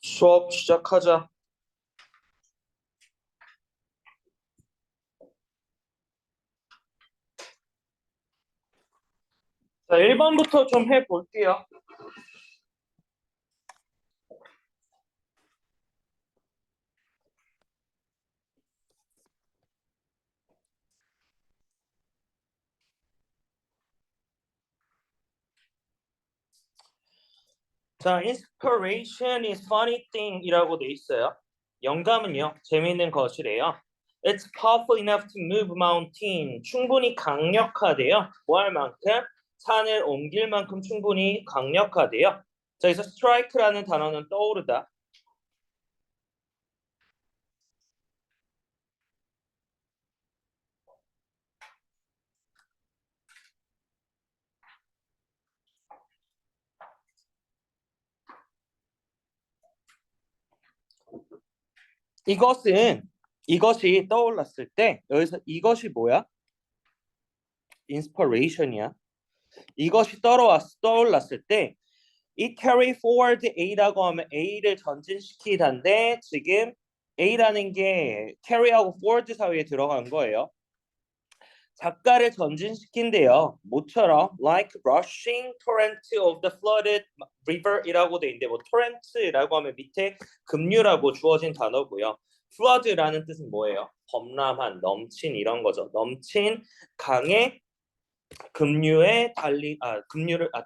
수업 시작하자. 자, 1번부터 좀 해볼게요. 자, inspiration is funny thing 이라고 돼 있어요. 영감은요, 재미있는 것이래요. It's powerful enough to move mountain. 충분히 강력하대요. 뭐 할 만큼? 산을 옮길 만큼 충분히 강력하대요. 자, 여기서 strike라는 단어는 떠오르다. 이것이 떠올랐을 때 여기서 이것이 뭐야? inspiration이야. 이것이 떠올랐을 때 It carry forward A라고 하면 A를 전진시키다인데 지금 A라는 게 carry하고 forward 사이에 들어간 거예요. 작가를 전진시킨대요. 뭐처럼 like rushing torrent of the flooded river이라고 돼 있는데 뭐 torrent라고 하면 밑에 급류라고 주어진 단어고요. flood라는 뜻은 뭐예요? 범람한, 넘친 이런 거죠. 넘친 강의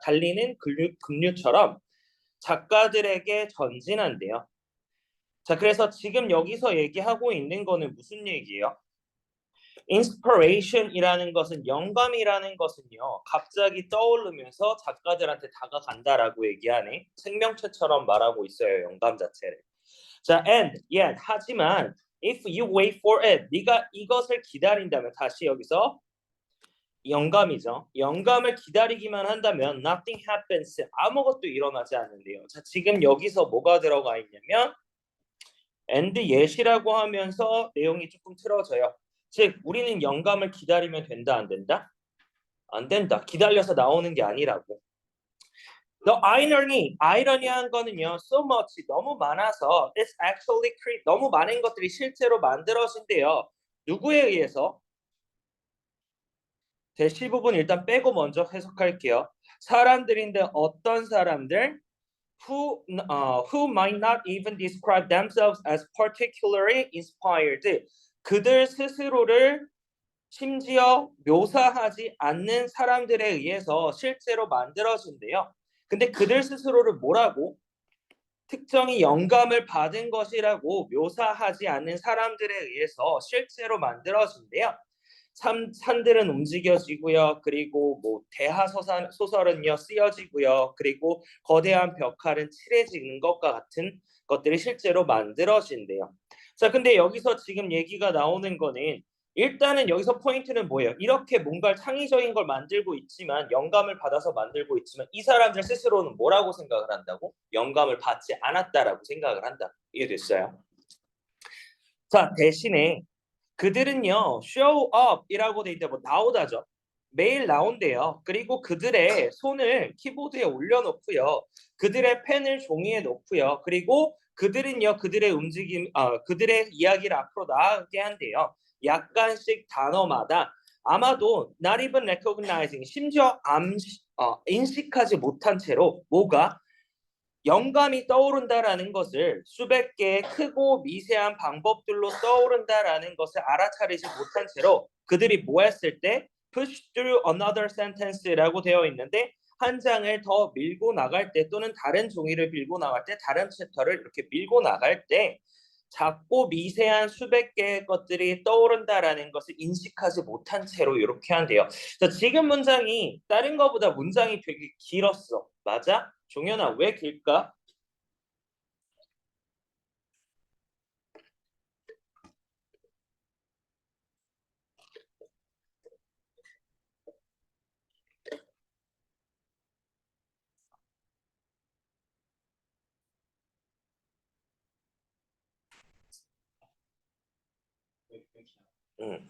달리는 급류처럼 작가들에게 전진한대요. 자, 그래서 지금 여기서 얘기하고 있는 거는 무슨 얘기예요? inspiration이라는 것은 영감이라는 것은요. 갑자기 떠오르면서 작가들한테 다가간다라고 얘기하네. 생명체처럼 말하고 있어요. 영감 자체를. 자, and yet 하지만 if you wait for it, 네가 이것을 기다린다면 다시 여기서 영감이죠. 영감을 기다리기만 한다면 nothing happens. 아무것도 일어나지 않는데요. 자, 지금 여기서 뭐가 들어가 있냐면 and yet이라고 하면서 내용이 조금 틀어져요. 즉, 우리는 영감을 기다리면 된다, 안 된다? 안 된다. 기다려서 나오는 게 아니라고. The 아이러니한 거는요, so much, 너무 많아서, it's actually 너무 많은 것들이 실제로 만들어진대요. 누구에 의해서? 대시 부분 일단 빼고 먼저 해석할게요. 사람들인데 어떤 사람들? who might not even describe themselves as particularly inspired. 그들 스스로를 심지어 묘사하지 않는 사람들에 의해서 실제로 만들어진대요. 근데 그들 스스로를 뭐라고? 특정히 영감을 받은 것이라고 묘사하지 않는 사람들에 의해서 실제로 만들어진대요. 산들은 움직여지고요. 그리고 뭐 소설은요 쓰여지고요. 그리고 거대한 벽화는 칠해지는 것과 같은 것들이 실제로 만들어진대요. 자, 근데 여기서 지금 얘기가 나오는 거는 일단은 여기서 포인트는 뭐예요? 이렇게 뭔가 창의적인 걸 만들고 있지만 영감을 받아서 만들고 있지만 이 사람들 스스로는 뭐라고 생각을 한다고? 영감을 받지 않았다라고 생각을 한다. 이해됐어요? 자, 대신에 그들은요 show up이라고 돼 있는데 뭐 나오다죠. 매일 나온대요. 그리고 그들의 손을 키보드에 올려놓고요. 그들의 펜을 종이에 놓고요. 그리고 그들은요 그들의 이야기를 앞으로 나아가게 한대요. 약간씩 단어마다 아마도 not even recognizing 심지어 인식하지 못한 채로 뭐가 영감이 떠오른다라는 것을 수백 개의 크고 미세한 방법들로 떠오른다라는 것을 알아차리지 못한 채로 그들이 뭐 했을 때 push through another sentence라고 되어 있는데 한 장을 더 밀고 나갈 때 또는 다른 종이를 밀고 나갈 때 다른 챕터를 이렇게 밀고 나갈 때 작고 미세한 수백 개의 것들이 떠오른다라는 것을 인식하지 못한 채로 이렇게 한대요. 자, 지금 문장이 다른 것보다 문장이 되게 길었어. 맞아? 종현아, 왜 길까? 응.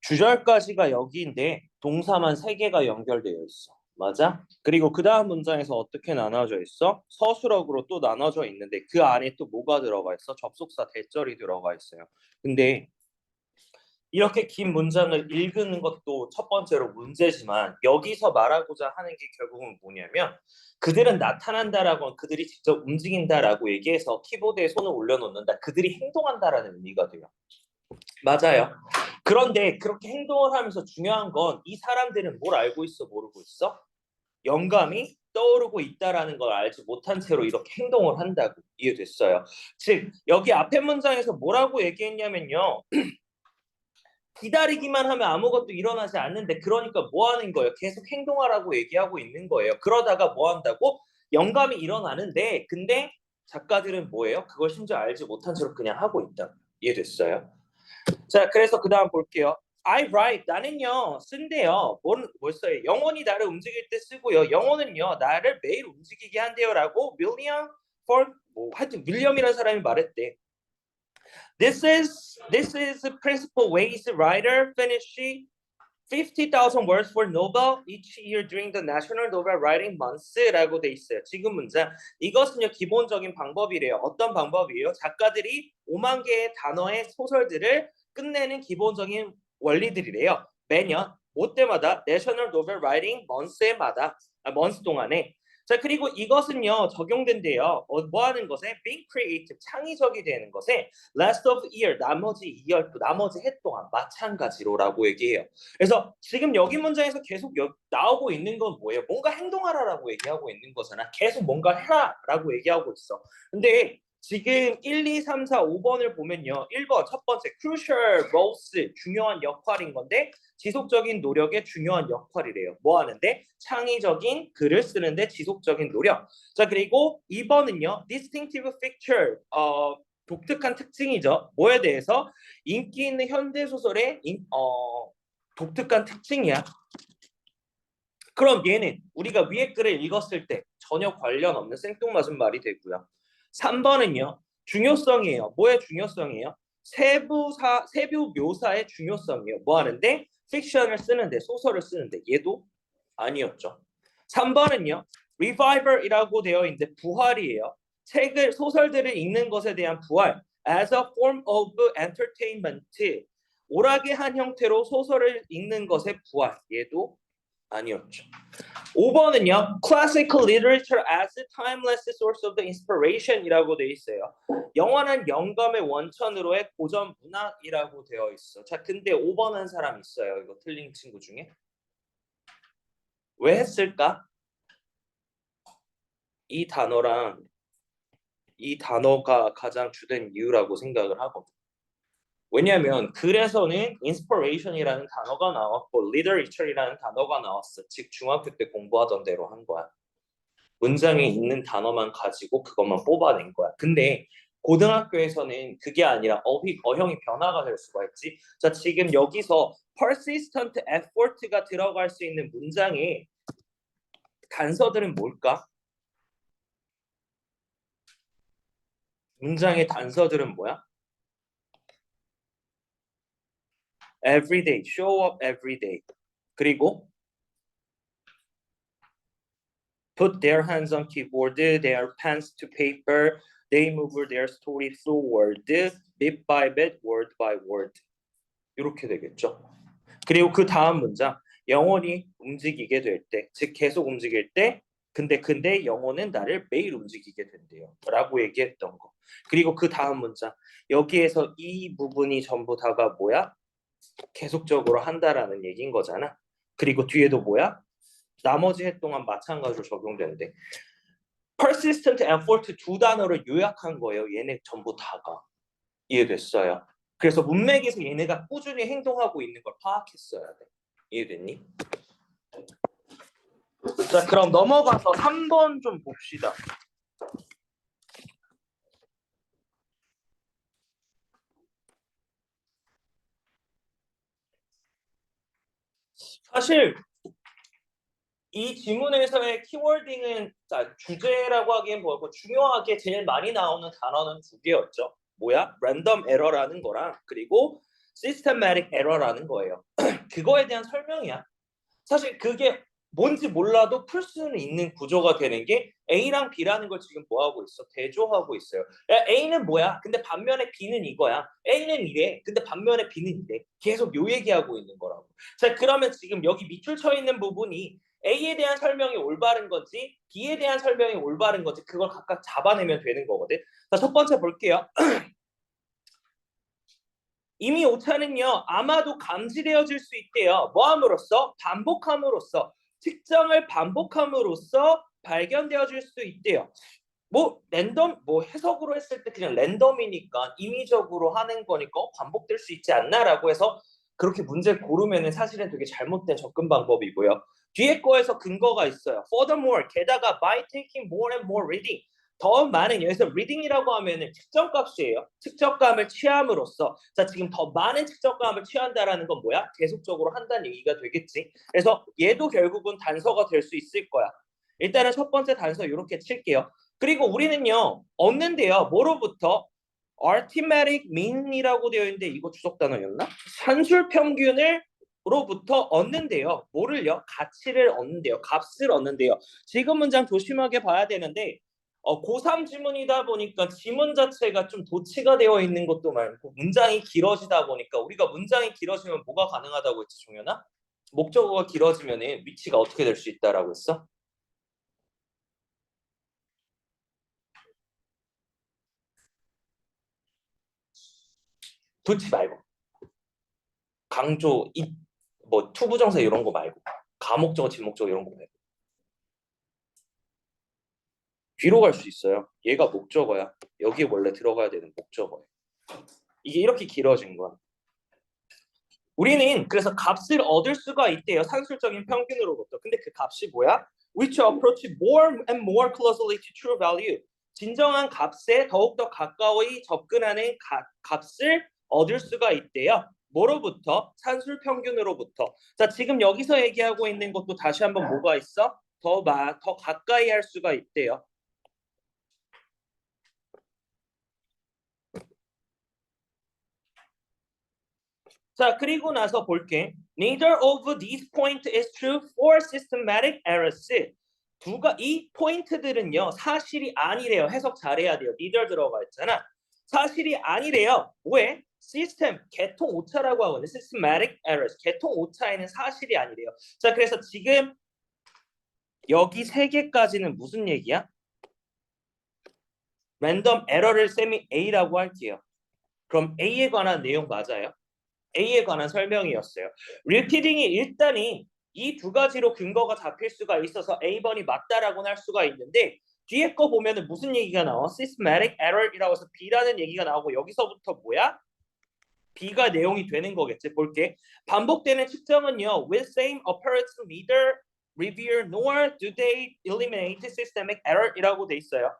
주절까지가 여기인데 동사만 3개가 연결되어 있어. 맞아? 그리고 그 다음 문장에서 어떻게 나눠져 있어? 서술어구로 또 나눠져 있는데 그 안에 또 뭐가 들어가 있어? 접속사 대절이 들어가 있어요. 근데 이렇게 긴 문장을 읽는 것도 첫 번째로 문제지만 여기서 말하고자 하는 게 결국은 뭐냐면 그들은 나타난다라고 그들이 직접 움직인다라고 얘기해서 키보드에 손을 올려놓는다. 그들이 행동한다라는 의미가 돼요. 맞아요. 그런데 그렇게 행동을 하면서 중요한 건 이 사람들은 뭘 알고 있어, 모르고 있어? 영감이 떠오르고 있다라는 걸 알지 못한 채로 이렇게 행동을 한다고 이해됐어요. 즉 여기 앞에 문장에서 뭐라고 얘기했냐면요. 기다리기만 하면 아무것도 일어나지 않는데 그러니까 뭐 하는 거예요? 계속 행동하라고 얘기하고 있는 거예요. 그러다가 뭐 한다고? 영감이 일어나는데 근데 작가들은 뭐예요? 그걸 심지어 알지 못한 채로 그냥 하고 있다. 이해됐어요? 자, 그래서 그 다음 볼게요. I write. 나는요, 쓴대요. 뭘 써요? 영혼이 나를 움직일 때 쓰고요. 영혼은요, 나를 매일 움직이게 한대요. 라고 하여튼 윌리엄이라는 사람이 말했대. This is the principal ways the writer finishes 50,000 words for Nobel each year during the National Novel Writing Month라고 돼 있어요. 지금 문장. 이것은요 기본적인 방법이래요. 어떤 방법이에요? 작가들이 5만 개의 단어의 소설들을 끝내는 기본적인 원리들이래요. 매년 뭐 때마다 National Novel Writing Month마다 month 동안에 자 그리고 이것은요 적용된대요. 뭐 하는 것에 being creative 창의적이 되는 것에 last of year 나머지 2월 나머지 해 동안 마찬가지로라고 얘기해요. 그래서 지금 여기 문장에서 계속 나오고 있는 건 뭐예요? 뭔가 행동하라라고 얘기하고 있는 거잖아. 계속 뭔가 해라라고 얘기하고 있어. 근데 지금 1, 2, 3, 4, 5번을 보면요. 1번 첫 번째 crucial roles 중요한 역할인 건데 지속적인 노력의 중요한 역할이래요. 뭐 하는데? 창의적인 글을 쓰는데 지속적인 노력. 자 그리고 2번은요. distinctive feature 독특한 특징이죠. 뭐에 대해서? 인기 있는 현대 소설의 독특한 특징이야. 그럼 얘는 우리가 위에 글을 읽었을 때 전혀 관련 없는 생뚱맞은 말이 되고요. 3번은요. 중요성이에요. 뭐의 중요성이에요? 세부 묘사의 중요성이에요. 뭐 하는데? 픽션을 쓰는데 소설을 쓰는데 얘도 아니었죠. 3번은요. revival이라고 되어 있는데 부활이에요. 소설들을 읽는 것에 대한 부활. as a form of entertainment. 오락의 한 형태로 소설을 읽는 것의 부활. 얘도 아니었죠. 5번은요. Classical literature as a timeless source of the inspiration이라고 되어 있어요. 영원한 영감의 원천으로의 고전 문학이라고 되어 있어. 자, 근데 5번 한 사람 있어요. 이거 틀린 친구 중에. 왜 했을까? 이 단어랑 이 단어가 가장 주된 이유라고 생각을 하거든. 왜냐하면 글에서는 inspiration이라는 단어가 나왔고 literature이라는 단어가 나왔어. 즉 중학교 때 공부하던 대로 한 거야. 문장에 있는 단어만 가지고 그것만 뽑아낸 거야. 근데 고등학교에서는 그게 아니라 어형이 변화가 될 수가 있지. 자 지금 여기서 persistent effort가 들어갈 수 있는 문장의 단서들은 뭘까? 문장의 단서들은 뭐야? Every day, show up every day. 그리고 put their hands on keyboard, their pens to paper, they move their story forward, bit by bit, word by word. 이렇게 되겠죠. 그리고 그 다음 문장, 영혼이 움직이게 될 때, 즉 계속 움직일 때, 근데 영혼은 나를 매일 움직이게 된대요. 라고 얘기했던 거. 그리고 그 다음 문장, 여기에서 이 부분이 전부 다가 뭐야? 계속적으로 한다라는 얘기인 거잖아. 그리고 뒤에도 뭐야? 나머지 해 동안 마찬가지로 적용되는데 persistent effort 두 단어를 요약한 거예요. 얘네 전부 다가. 이해됐어요? 그래서 문맥에서 얘네가 꾸준히 행동하고 있는 걸 파악했어야 돼. 이해됐니? 자, 그럼 넘어가서 3번 좀 봅시다. 사실 이 지문에서의 키워딩은 주제라고 하기엔 뭐고 중요하게 제일 많이 나오는 단어는 두 개였죠. 뭐야? 랜덤 에러라는 거랑 그리고 systematic error라는 거예요. 그거에 대한 설명이야. 사실 그게 뭔지 몰라도 풀 수는 있는 구조가 되는 게 A랑 B라는 걸 지금 뭐 하고 있어? 대조하고 있어요. 야, A는 뭐야? 근데 반면에 B는 이거야. A는 이래. 근데 반면에 B는 이래. 계속 요 얘기하고 있는 거라고. 자, 그러면 지금 여기 밑줄 쳐 있는 부분이 A에 대한 설명이 올바른 건지 B에 대한 설명이 올바른 건지 그걸 각각 잡아내면 되는 거거든. 자, 첫 번째 볼게요. 이미 오차는요 아마도 감지되어질 수 있대요. 뭐함으로써? 반복함으로써 특정을 반복함으로써 발견되어질 수 있대요. 뭐 랜덤 뭐 해석으로 했을 때 그냥 랜덤이니까 임의적으로 하는 거니까 반복될 수 있지 않나라고 해서 그렇게 문제 고르면은 사실은 되게 잘못된 접근 방법이고요. 뒤에 거에서 근거가 있어요. Furthermore, 게다가 by taking more and more reading 더 많은 여기서 reading이라고 하면은 측정값이에요. 측정감을 취함으로써 자 지금 더 많은 측정감을 취한다라는 건 뭐야? 계속적으로 한다는 얘기가 되겠지. 그래서 얘도 결국은 단서가 될 수 있을 거야. 일단은 첫 번째 단서 이렇게 칠게요. 그리고 우리는요 얻는데요 뭐로부터 arithmetic mean이라고 되어 있는데 이거 주석 단어였나? 산술 평균을 로부터 얻는데요. 뭐를요? 가치를 얻는데요. 값을 얻는데요. 지금 문장 조심하게 봐야 되는데 고3 지문이다 보니까 지문 자체가 좀 도치가 되어 있는 것도 많고 문장이 길어지다 보니까 우리가 문장이 길어지면 뭐가 가능하다고 했지 종현아? 목적어가 길어지면 위치가 어떻게 될 수 있다라고 했어? 도치 말고 강조, 뭐 투부정사 이런 거 말고 가목적어, 진목적어 이런 거 말고 뒤로 갈 수 있어요. 얘가 목적어야. 여기에 원래 들어가야 되는 목적어예요. 이게 이렇게 길어진 거야. 우리는 그래서 값을 얻을 수가 있대요. 산술적인 평균으로부터. 근데 그 값이 뭐야? Which approach more and more closely to true value. 진정한 값에 더욱더 가까이 접근하는 값을 얻을 수가 있대요. 뭐로부터? 산술 평균으로부터. 자, 지금 여기서 얘기하고 있는 것도 다시 한번 뭐가 있어? 더 가까이 할 수가 있대요. 자, 그리고 나서 볼게. Neither of these points is true for systematic errors. 이 포인트들은요 사실이 아니래요. 해석 잘해야 돼요. neither 들어가 있잖아. 사실이 아니래요. 왜? 시스템 개통 오차라고 하거든요. systematic errors 개통 오차에는 사실이 아니래요. 자, 그래서 지금 여기 세 개까지는 무슨 얘기야? 랜덤 에러를 쌤이 A라고 할게요. 그럼 A에 관한 내용 맞아요? A에 관한 설명이었어요. repeating이 일단이 이 두 가지로 근거가 잡힐 수가 있어서 A번이 맞다라고는 할 수가 있는데 뒤에 거 보면은 무슨 얘기가 나와? systematic error이라고 해서 B라는 얘기가 나오고 여기서부터 뭐야? B가 내용이 되는 거겠지. 볼게. 반복되는 측정은요. with same approach neither reveal nor do they eliminate systemic error이라고 돼 있어요.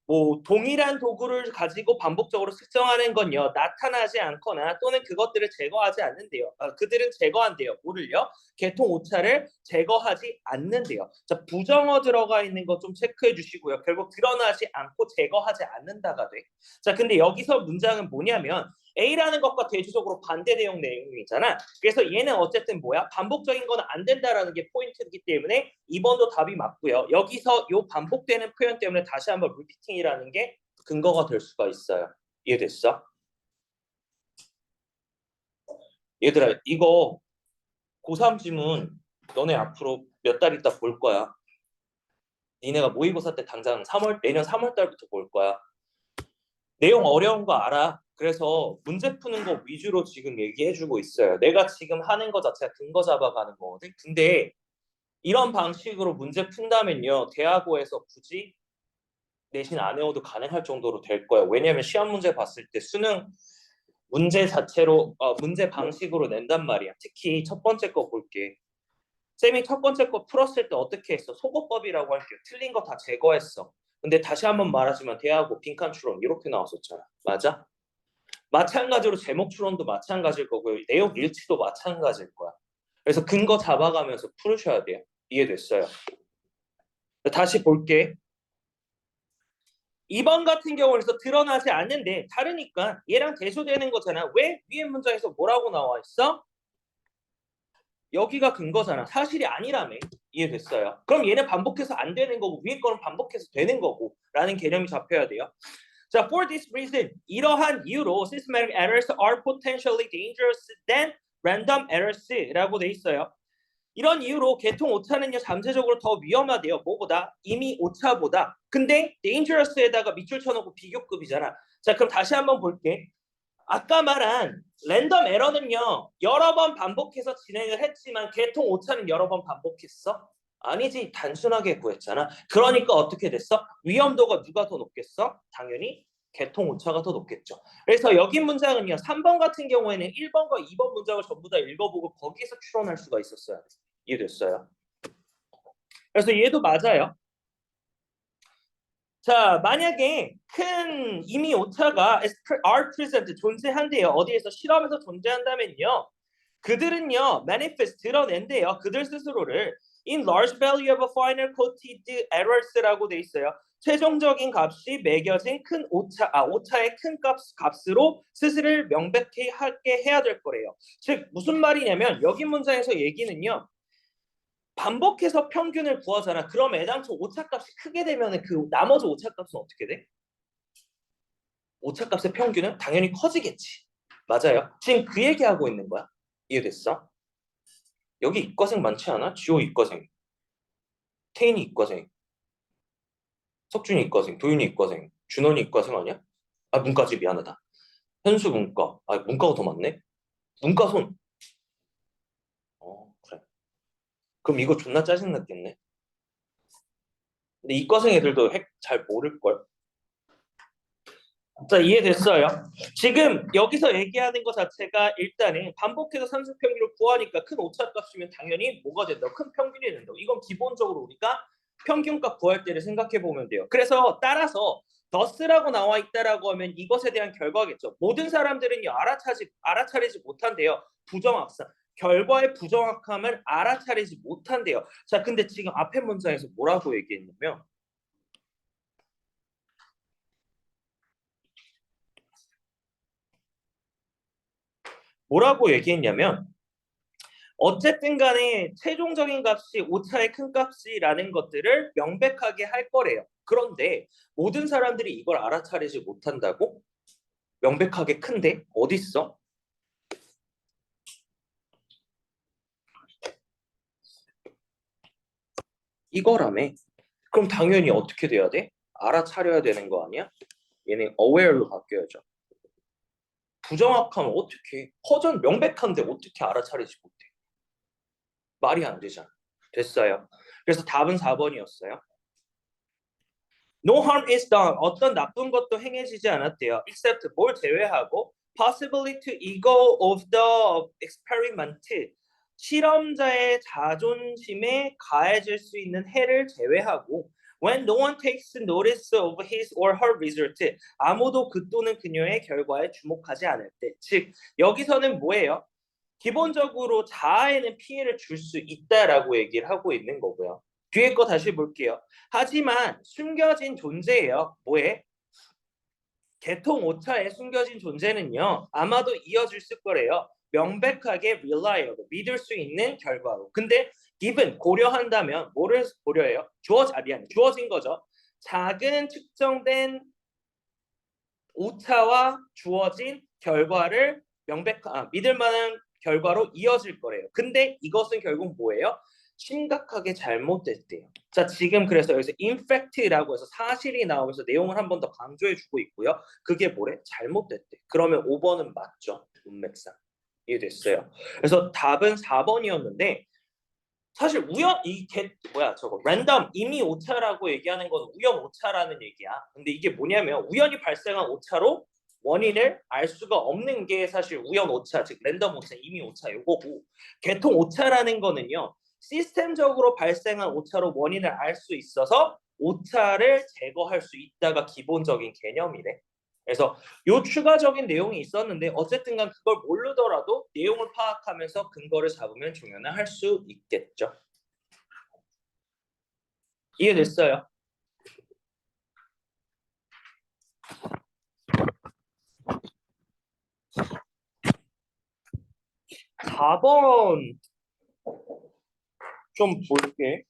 뭐 동일한 도구를 가지고 반복적으로 측정하는 건요 나타나지 않거나 또는 그것들을 제거하지 않는데요. 그들은 제거한대요. 뭐를요? 개통 오차를 제거하지 않는데요. 자, 부정어 들어가 있는 거 좀 체크해 주시고요. 결국 드러나지 않고 제거하지 않는다가 돼. 자, 근데 여기서 문장은 뭐냐면 A라는 것과 대조적으로 반대 내용이잖아. 그래서 얘는 어쨌든 뭐야? 반복적인 건 안 된다라는 게 포인트이기 때문에 2번도 답이 맞고요. 여기서 요 반복되는 표현 때문에 다시 한번 리피팅이라는 게 근거가 될 수가 있어요. 이해됐어? 얘들아, 이거 고3 지문 너네 앞으로 몇 달 있다 볼 거야. 니네가 모의고사 때 당장 내년 3월 달부터 볼 거야. 내용 어려운 거 알아. 그래서 문제 푸는 거 위주로 지금 얘기해주고 있어요. 내가 지금 하는 거 자체가 근거 잡아가는 거거든. 근데 이런 방식으로 문제 푼다면요. 대학고에서 굳이 내신 안 외워도 가능할 정도로 될 거예요. 왜냐면 시험 문제 봤을 때 수능 문제 자체로 문제 방식으로 낸단 말이야. 특히 첫 번째 거 볼게. 쌤이 첫 번째 거 풀었을 때 어떻게 했어? 소거법이라고 할게요. 틀린 거 다 제거했어. 근데 다시 한번 말하지만 대하고 빈칸 추론 이렇게 나왔었잖아. 맞아? 마찬가지로 제목 추론도 마찬가지일 거고요. 내용 일치도 마찬가지일 거야. 그래서 근거 잡아가면서 풀으셔야 돼요. 이해됐어요? 다시 볼게. 2번 같은 경우에서 드러나지 않는데 다르니까 얘랑 대조되는 거잖아. 왜? 위에 문장에서 뭐라고 나와 있어? 여기가 근거잖아. 사실이 아니라며. 이해됐어요? 그럼 얘는 반복해서 안 되는 거고 위에 거는 반복해서 되는 거고 라는 개념이 잡혀야 돼요. 자, for this reason, 이러한 이유로 systematic errors are potentially dangerous than random errors라고 돼 있어요. 이런 이유로 계통 오차는요 잠재적으로 더 위험하대요. 뭐보다? 이미 오차보다. 근데 dangerous에다가 밑줄 쳐놓고 비교급이잖아. 자, 그럼 다시 한번 볼게. 아까 말한 랜덤 에러는요 여러 번 반복해서 진행을 했지만 계통 오차는 여러 번 반복했어? 아니지, 단순하게 구했잖아. 그러니까 어떻게 됐어? 위험도가 누가 더 높겠어? 당연히 계통 오차가 더 높겠죠. 그래서 여기 문장은요 3번 같은 경우에는 1번과 2번 문장을 전부 다 읽어보고 거기에서 추론할 수가 있었어요. 이해됐어요? 그래서 얘도 맞아요. 자, 만약에 큰 이미 오차가 are present 존재한대요. 어디에서 실험에서 존재한다면요. 그들은요 manifest 드러낸대요. 그들 스스로를 in large value of a final quoted errors라고 돼 있어요. 최종적인 값이 매겨진 큰 오차의 큰 값으로 스스로를 명백히 하게 해야 될 거래요. 즉 무슨 말이냐면 여기 문장에서 얘기는요. 반복해서 평균을 구하잖아. 그럼 애당초 오차값이 크게 되면 그 나머지 오차값은 어떻게 돼? 오차값의 평균은 당연히 커지겠지. 맞아요. 지금 그 얘기하고 있는 거야. 이해됐어? 여기 이과생 많지 않아? 지호 이과생, 태인이 이과생, 석준이 이과생, 도윤이 이과생, 준원이 이과생 아니야? 아 문과지, 미안하다. 현수 문과. 아 문과가 더 많네. 문과 손. 그래. 그럼 이거 존나 짜증 났겠네. 근데 이과생 애들도 핵 잘 모를걸. 자, 이해됐어요? 지금 여기서 얘기하는 것 자체가 일단은 반복해서 산수 평균을 구하니까 큰 오차값이면 당연히 뭐가 된다? 큰 평균이 된다. 이건 기본적으로 우리가 평균값 구할 때를 생각해 보면 돼요. 그래서 따라서 더스라고 나와 있다라고 하면 이것에 대한 결과겠죠. 모든 사람들은요 알아차리지 못한대요. 부정확성. 결과의 부정확함을 알아차리지 못한대요. 자, 근데 지금 앞에 문장에서 뭐라고 얘기했냐면 뭐라고 얘기했냐면 어쨌든 간에 최종적인 값이 오차의 큰 값이라는 것들을 명백하게 할 거래요. 그런데 모든 사람들이 이걸 알아차리지 못한다고? 명백하게 큰데? 어딨어? 이거라며. 그럼 당연히 어떻게 돼야 돼? 알아차려야 되는 거 아니야? 얘는 aware로 바뀌어야죠. 부정확하면 어떻게? 허전 명백한데 어떻게 알아차리지 못해? 말이 안 되잖아. 됐어요. 그래서 답은 4번이었어요. No harm is done. 어떤 나쁜 것도 행해지지 않았대요. Except 뭘 제외하고 possibly to ego of the experiment. 실험자의 자존심에 가해질 수 있는 해를 제외하고 when no one takes notice of his or her result. 아무도 그 또는 그녀의 결과에 주목하지 않을 때. 즉 여기서는 뭐예요? 기본적으로 자아에는 피해를 줄 수 있다라고 얘기를 하고 있는 거고요. 뒤에 거 다시 볼게요. 하지만 숨겨진 존재예요. 뭐에? 계통 오차에 숨겨진 존재는요. 아마도 이어질 거래요. 명백하게 reliable, 믿을 수 있는 결과로. 근데 given, 고려한다면 뭐를 고려해요? 주어진 거죠. 작은 측정된 오차와 주어진 결과를 믿을 만한 결과로 이어질 거래요. 근데 이것은 결국 뭐예요? 심각하게 잘못됐대요. 자, 지금 그래서 여기서 in fact라고 해서 사실이 나오면서 내용을 한 번 더 강조해 주고 있고요. 그게 뭐래? 잘못됐대. 그러면 5번은 맞죠. 문맥상. 이해됐어요. 그래서 답은 4번이었는데 사실 저거 랜덤 이미 오차라고 얘기하는 건 우연 오차라는 얘기야. 근데 이게 뭐냐면 우연히 발생한 오차로 원인을 알 수가 없는 게 사실 우연 오차, 즉 랜덤 오차, 이미 오차 요거고 계통 오차라는 거는요. 시스템적으로 발생한 오차로 원인을 알 수 있어서 오차를 제거할 수 있다가 기본적인 개념이래. 그래서 요 추가적인 내용이 있었는데 어쨌든 간 그걸 모르더라도 내용을 파악하면서 근거를 잡으면 종연을 할 수 있겠죠. 이해됐어요? (4번) 좀 볼게.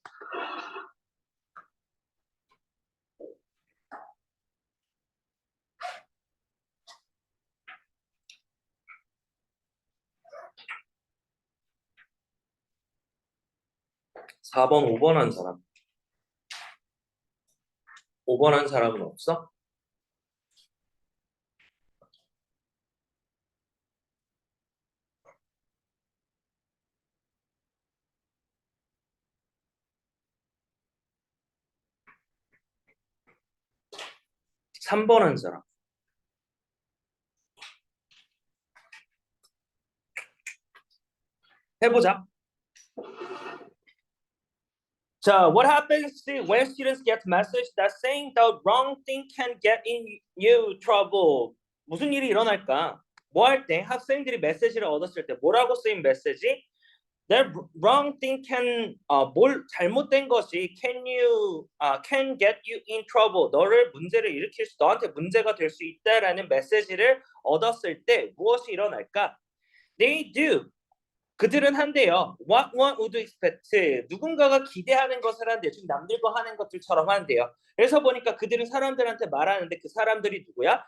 (4번) (5번) 한 사람. (5번) 한 사람은 없어? (3번) 한 사람. 해보자. 자, what happens when students get message that saying the wrong thing can get in you trouble? 무슨 일이 일어날까? 뭐 할 때? 학생들이 메시지를 얻었을 때 뭐라고 쓰인 메시지? That wrong thing can 뭘 잘못된 것이 can get you in trouble. 너를 문제를 일으킬 수 너한테 문제가 될 수 있다라는 메시지를 얻었을 때 무엇이 일어날까? They do. 그들은 한대요. What one would expect. 누군가가 기대하는 것을 한대요. 지금 남들과 하는 것들처럼 한대요. 그래서 보니까 그들은 사람들한테 말하는데 그 사람들이 누구야?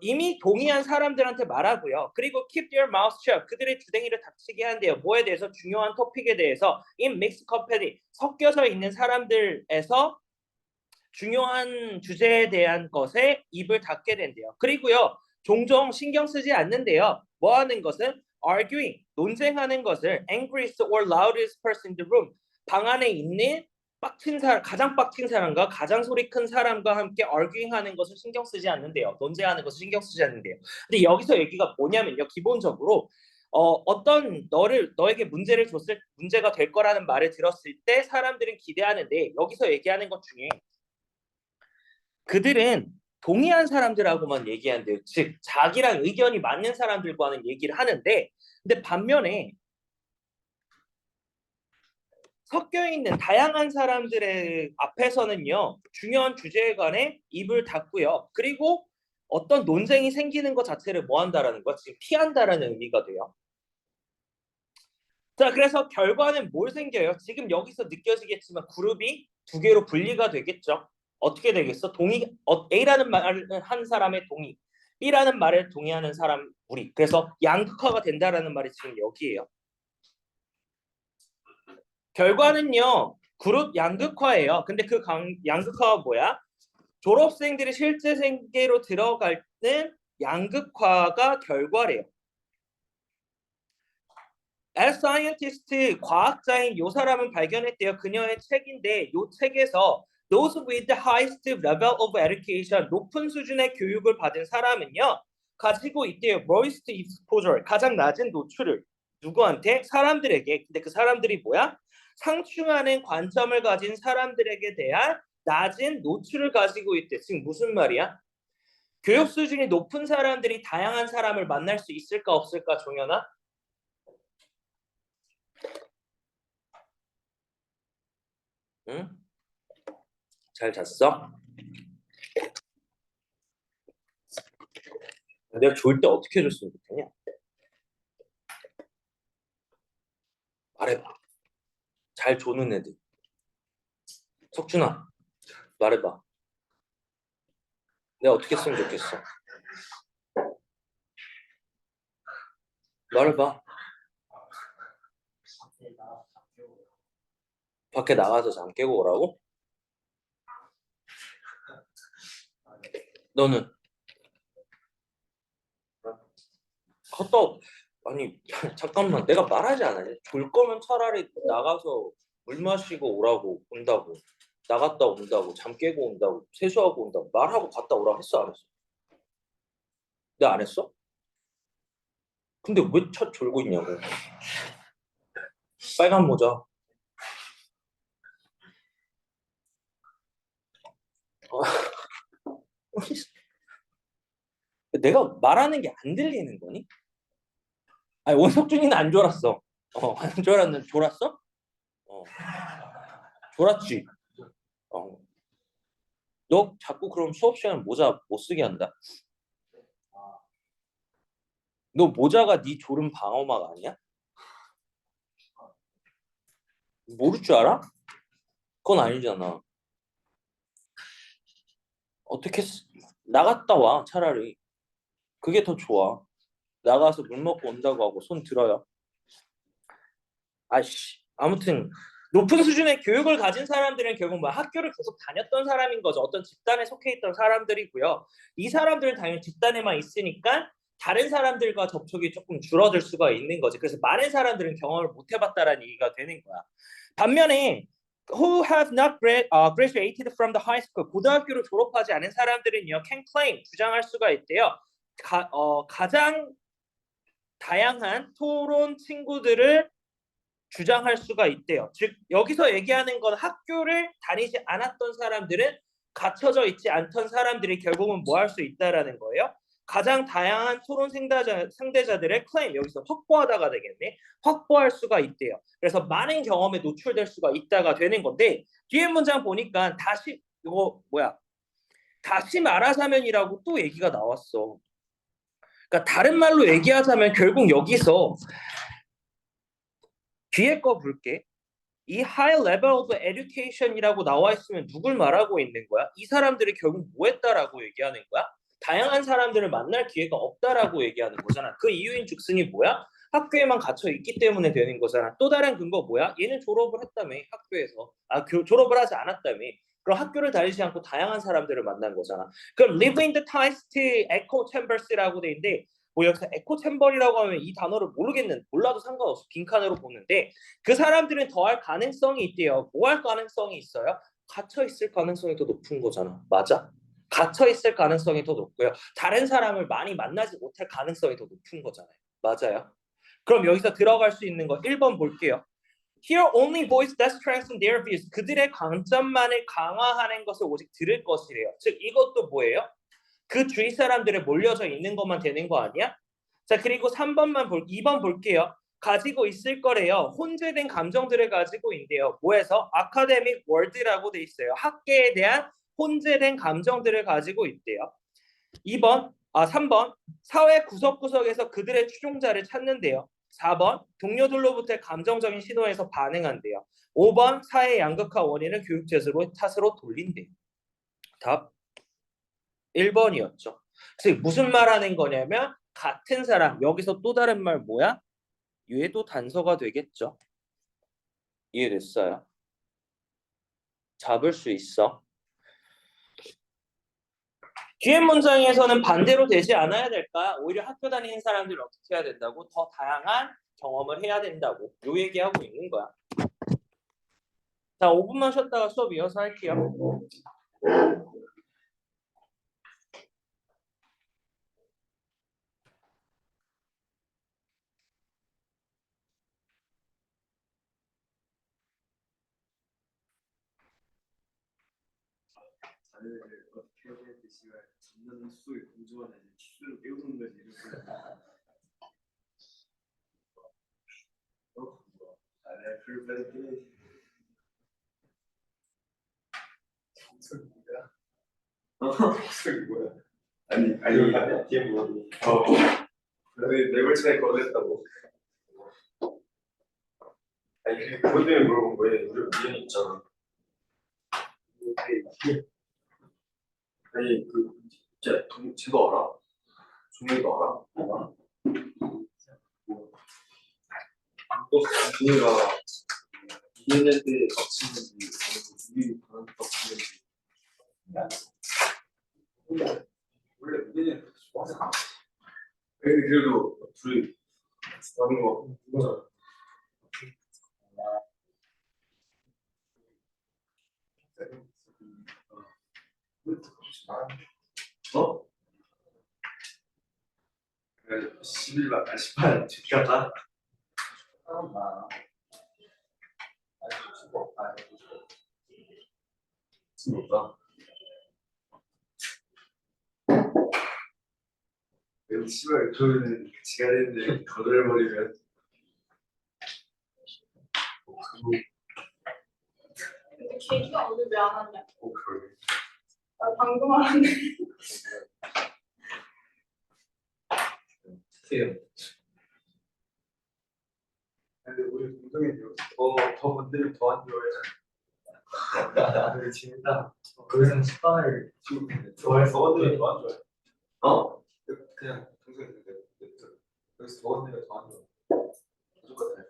이미 동의한 사람들한테 말하고요. 그리고 keep their mouth shut. 그들의 주댕이를 닥치게 한대요. 뭐에 대해서? 중요한 토픽에 대해서. in mixed company. 섞여서 있는 사람들에서 중요한 주제에 대한 것에 입을 닫게 된대요. 그리고요. 종종 신경 쓰지 않는데요. 뭐 하는 것은? arguing, 논쟁하는 것을 angriest or loudest person in the room. 방 안에 있는 가장 빡친 사람과 가장 소리 큰 사람과 함께 arguing 하는 것을 신경 쓰지 않는데요. 논쟁하는 것을 신경 쓰지 않는데요. 근데 여기서 얘기가 뭐냐면요. 기본적으로 어떤 너에게 문제가 될 거라는 말을 들었을 때 사람들은 기대하는데 여기서 얘기하는 것 중에 그들은 동의한 사람들하고만 얘기한대요. 즉 자기랑 의견이 맞는 사람들과는 얘기를 하는데 근데 반면에 섞여 있는 다양한 사람들의 앞에서는요. 중요한 주제에 관해 입을 닫고요. 그리고 어떤 논쟁이 생기는 것 자체를 뭐 한다라는 거 지금 피한다라는 의미가 돼요. 자, 그래서 결과는 뭘 생겨요? 지금 여기서 느껴지겠지만 그룹이 두 개로 분리가 되겠죠. 어떻게 되겠어? A라는 말을 한 사람의 동의, B라는 말을 동의하는 사람 우리. 그래서 양극화가 된다라는 말이 지금 여기에요. 결과는요. 그룹 양극화예요. 근데 그 양극화가 뭐야? 졸업생들이 실제 생계로 들어갈 때 양극화가 결과래요. As scientist, 과학자인 요 사람은 발견했대요. 그녀의 책인데 요 책에서 those with the highest level of education, 높은 수준의 교육을 받은 사람은요. 가지고 있대요. lowest exposure, 가장 낮은 노출을. 누구한테? 사람들에게. 근데 그 사람들이 뭐야? 상충하는 관점을 가진 사람들에게 대한 낮은 노출을 가지고 있대. 지금 무슨 말이야? 교육 수준이 높은 사람들이 다양한 사람을 만날 수 있을까 없을까 종현아? 응? 잘 잤어? 내가 좋을 때 어떻게 해줬으면 좋겠냐? 말해봐. 잘 조는 애들. 석준아, 말해봐. 내가 어떻게 했으면 좋겠어? 말해봐. 밖에 나가서 잠 깨고 오라고? 너는? 갔다 아니 잠깐만 내가 말하지 않았냐? 졸 거면 차라리 나가서 물 마시고 오라고 온다고 나갔다 온다고 잠 깨고 온다고 세수하고 온다고 말하고 갔다 오라고 했어 안 했어? 내가 안 했어? 근데 왜 차 졸고 있냐고. 빨간 모자. 내가 말하는 게 안 들리는 거니? 아니 원석준이는 안 졸았어. 안 졸았는 졸았어? 어 졸았지. 어 너 자꾸 그럼 수업 시간에 모자 못 쓰게 한다. 너 모자가 네 졸음 방어막 아니야? 모를 줄 알아? 그건 아니잖아. 어떻게 나갔다 와 차라리. 그게 더 좋아. 나가서 물 먹고 온다고 하고 손 들어요. 아이씨. 아무튼 높은 수준의 교육을 가진 사람들은 결국 뭐 학교를 계속 다녔던 사람인 거죠. 어떤 집단에 속해 있던 사람들이고요. 이 사람들은 당연히 집단에만 있으니까 다른 사람들과 접촉이 조금 줄어들 수가 있는 거지. 그래서 많은 사람들은 경험을 못 해봤다라는 얘기가 되는 거야. 반면에 who have not graduated from the high school 고등학교를 졸업하지 않은 사람들은요 can claim 주장할 수가 있대요. 가장 다양한 토론 친구들을 주장할 수가 있대요. 즉 여기서 얘기하는 건 학교를 다니지 않았던 사람들은 갇혀져 있지 않던 사람들이 결국은 뭐 할 수 있다라는 거예요. 가장 다양한 토론 상대자들의 클레임 여기서 확보하다가 되겠네. 확보할 수가 있대요. 그래서 많은 경험에 노출될 수가 있다가 되는 건데 뒤에 문장 보니까 다시 이거 뭐야? 다시 말하자면이라고 또 얘기가 나왔어. 그러니까 다른 말로 얘기하자면 결국 여기서 뒤에 거 볼게. 이 high level of education이라고 나와 있으면 누굴 말하고 있는 거야? 이 사람들이 결국 뭐 했다라고 얘기하는 거야? 다양한 사람들을 만날 기회가 없다라고 얘기하는 거잖아. 그 이유인 즉슨이 뭐야? 학교에만 갇혀 있기 때문에 되는 거잖아. 또 다른 근거 뭐야? 얘는 졸업을 했다며 학교에서. 졸업을 하지 않았다며. 그럼 학교를 다니지 않고 다양한 사람들을 만난 거잖아. 그럼 live in the tight echo chambers라고 돼 있는데 뭐 여기서 에코 챔버리라고 하면 이 단어를 몰라도 상관없어. 빈칸으로 보는데 그 사람들은 더할 가능성이 있대요. 뭐 할 가능성이 있어요? 갇혀 있을 가능성이 더 높은 거잖아. 맞아? 갇혀 있을 가능성이 더 높고요. 다른 사람을 많이 만나지 못할 가능성이 더 높은 거잖아요. 맞아요? 그럼 여기서 들어갈 수 있는 거 1번 볼게요. Here only voice that strengthen their views. 그들의 강점만을 강화하는 것을 오직 들을 것이래요. 즉 이것도 뭐예요? 그 주위 사람들에 몰려져 있는 것만 되는 거 아니야? 자, 그리고 2번 볼게요. 가지고 있을 거래요. 혼재된 감정들을 가지고 있대요. 뭐해서? 아카데믹 월드라고 돼 있어요. 학계에 대한 혼재된 감정들을 가지고 있대요. 3번. 사회 구석구석에서 그들의 추종자를 찾는데요. 4번. 동료들로부터의 감정적인 신호에서 반응한대요. 5번. 사회 양극화 원인을 교육 탓으로 돌린대요. 답 1번이었죠. 즉 무슨 말하는 거냐면 같은 사람 여기서 또 다른 말 뭐야? 얘도 단서가 되겠죠. 이해됐어요? 잡을 수 있어. 뒤에 문장에서는 반대로 되지 않아야 될까? 오히려 학교 다니는 사람들이 어떻게 해야 된다고? 더 다양한 경험을 해야 된다고. 요 얘기하고 있는 거야. 자, 5분만 쉬었다가 수업 이어서 할게요. 자네를 어떻게 해야 될지 시간 잡는 수의 공정한 이제 기술을 배우는 거지 이렇게. 자네 풀베리 목소리 뭐야? 목소리 뭐야? 아니 뒤에 뭐야? 아니 네 번째에 거절했다고. 아니 그것 때문에 물어본 거예요. 우리 의견이 있잖아. 아니 그 진짜 쟤도 알아? 종이도 알아? 뭐 또 종이가 2년 때 겹치는지 우리 그런 겹치는지 원래 우리는 좋아하잖아. 근데 그래도 둘이 하는 거 그거잖아. 어? 그래 11만 18 지켰다. 진짜 여기 씨발 저는 같이 가야 되는데 거절해버리면 근데 계기가 오늘 왜 안 왔냐? 그래. 방금 말한 세요. 근데 우리 동성이 더 건드리면 더 안 좋아해. 되게 재밌다. 거기서는 식빵을 좋아해서 더 건드리면 더 안 좋아해. 어? 그냥 동성이 여기서 더 건드리면 더 안 좋아해. 무조건 다 해.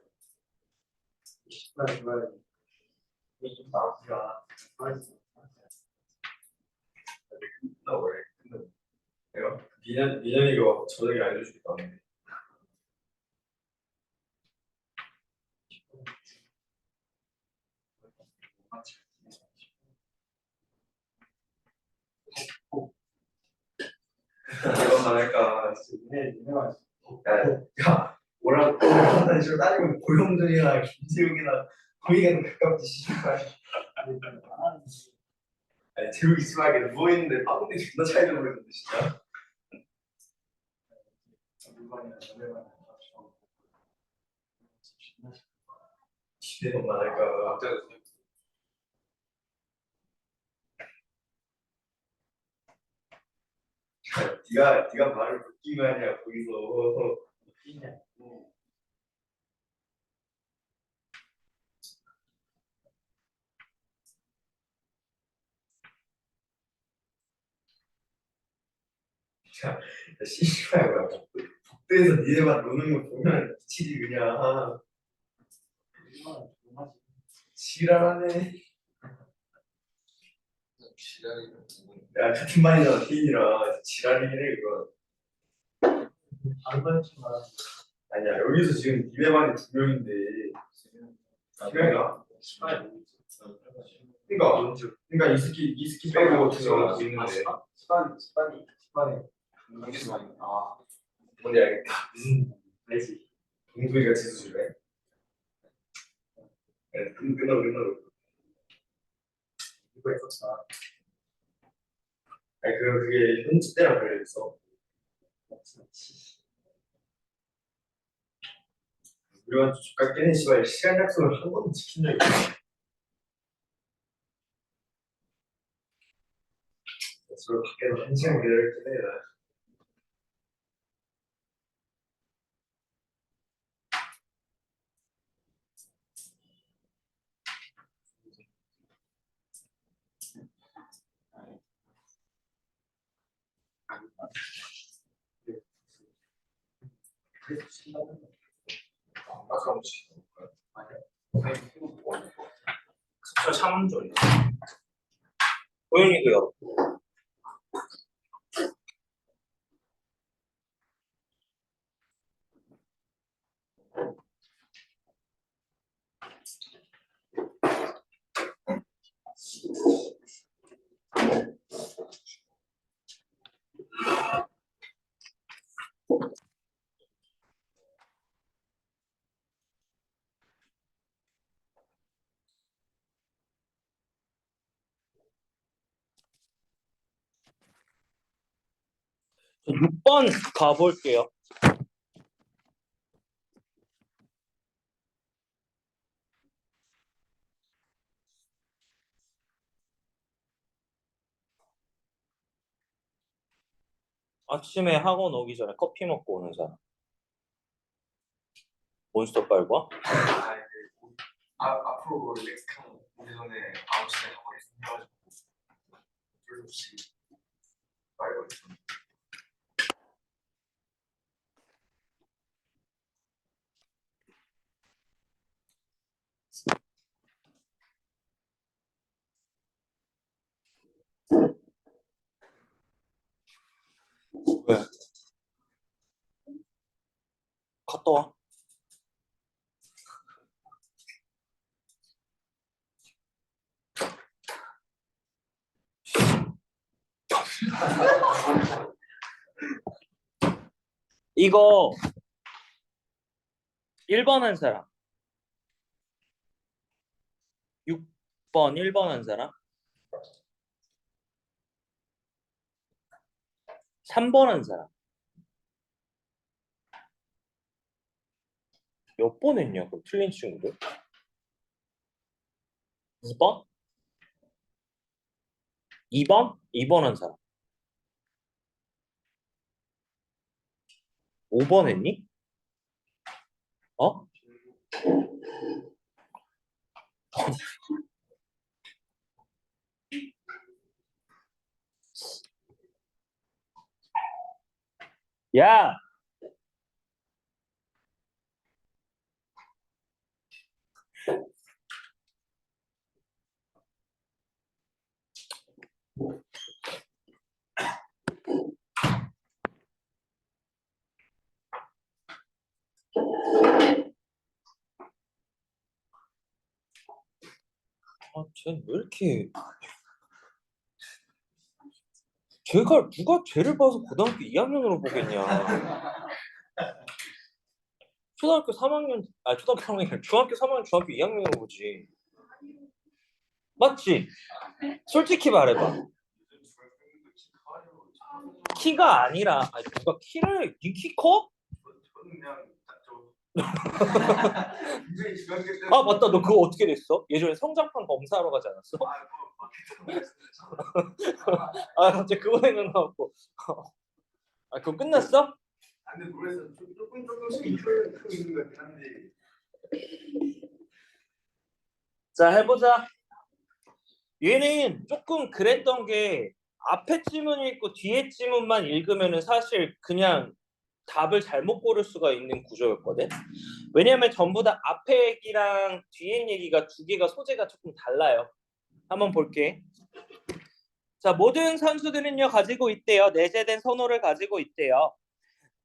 식빵 좋아해. 이게 좀 나쁘다. 나 원래 근데 내가 민현이가 저녁에 알려주겠다. 이거 말할까? 야, 뭐라고 하는 식으로 따지면 고영준이나 김재욱이나 거기가 더 가깝지 씨발. 아니 재욱이 심하게 누워 있는데 빵대 존나 차이를 모르겠는데 진짜. 이거 말할까? 네가 말을 듣기만 하냐 거기서. 야, 씨발 뭐야. 복도에서 니네만 노는 거 보면 미치지 그냥. 지랄하네. 지랄이면 야 같은 반이잖아 태인이랑. 지랄이긴 해 그거. 아니야 여기서 지금 니네 반이 2명인데 2명이야. 그러니까 이 스키 빼고 2명 있는데. 스파니. 아 뭔지 알겠다. 알지. 동소이가 지수줄래? 네, 끝나고. 이거 했었잖아. 아니 그게 현지 때랑 걸려있어. 우리가 족같게는 씨발 시간 약속을 한 번도 지킨 적이 없어. 서로 밖에서 1시간 기다렸긴 해. 나. 아까 뭐지? 저 참은조리. 고양이도요. 저 6번 가볼게요. 아침에 학원 오기 전에 커피 먹고 오는 사람. 몬스터 빨고? 앞으로 렉스칸 오기 전에 9시에 학원에 있어가지고 어쩔 수 없이 빨고 있어. 왜? 갔다 와. 이거 1번 한 사람. 6번 1번 한 사람. 3번 한 사람. 몇 번 했냐고 틀린 친구들? 2번? 2번? 2번 한 사람. 5번 했니? 어? 야! 아, 쟤왜 이렇게 쟤가 누가 쟤를 봐서 고등학교 2학년으로 보겠냐. 초등학교 3학년, 초등학교 3학년, 중학교 3학년, 중학교 2학년으로 보지. 맞지? 솔직히 말해봐. 키가 아니라, 누가 키를, 니 키 커? 저는 그냥 굉장히 중학교 때 맞다. 너 그거 어떻게 됐어? 예전에 성장판 검사하러 가지 않았어? 갑자기 그거 생각나고. 그거 끝났어? 근데 모르겠어. 조금씩 입고 있는 것 같긴 한데. 자, 해보자. 얘는 조금 그랬던 게 앞에 지문 읽고 뒤에 지문만 읽으면은 사실 그냥 답을 잘못 고를 수가 있는 구조였거든. 왜냐하면 전부 다 앞에 얘기랑 뒤에 얘기가 두 개가 소재가 조금 달라요. 한번 볼게. 자, 모든 선수들은요 가지고 있대요. 내재된 선호를 가지고 있대요.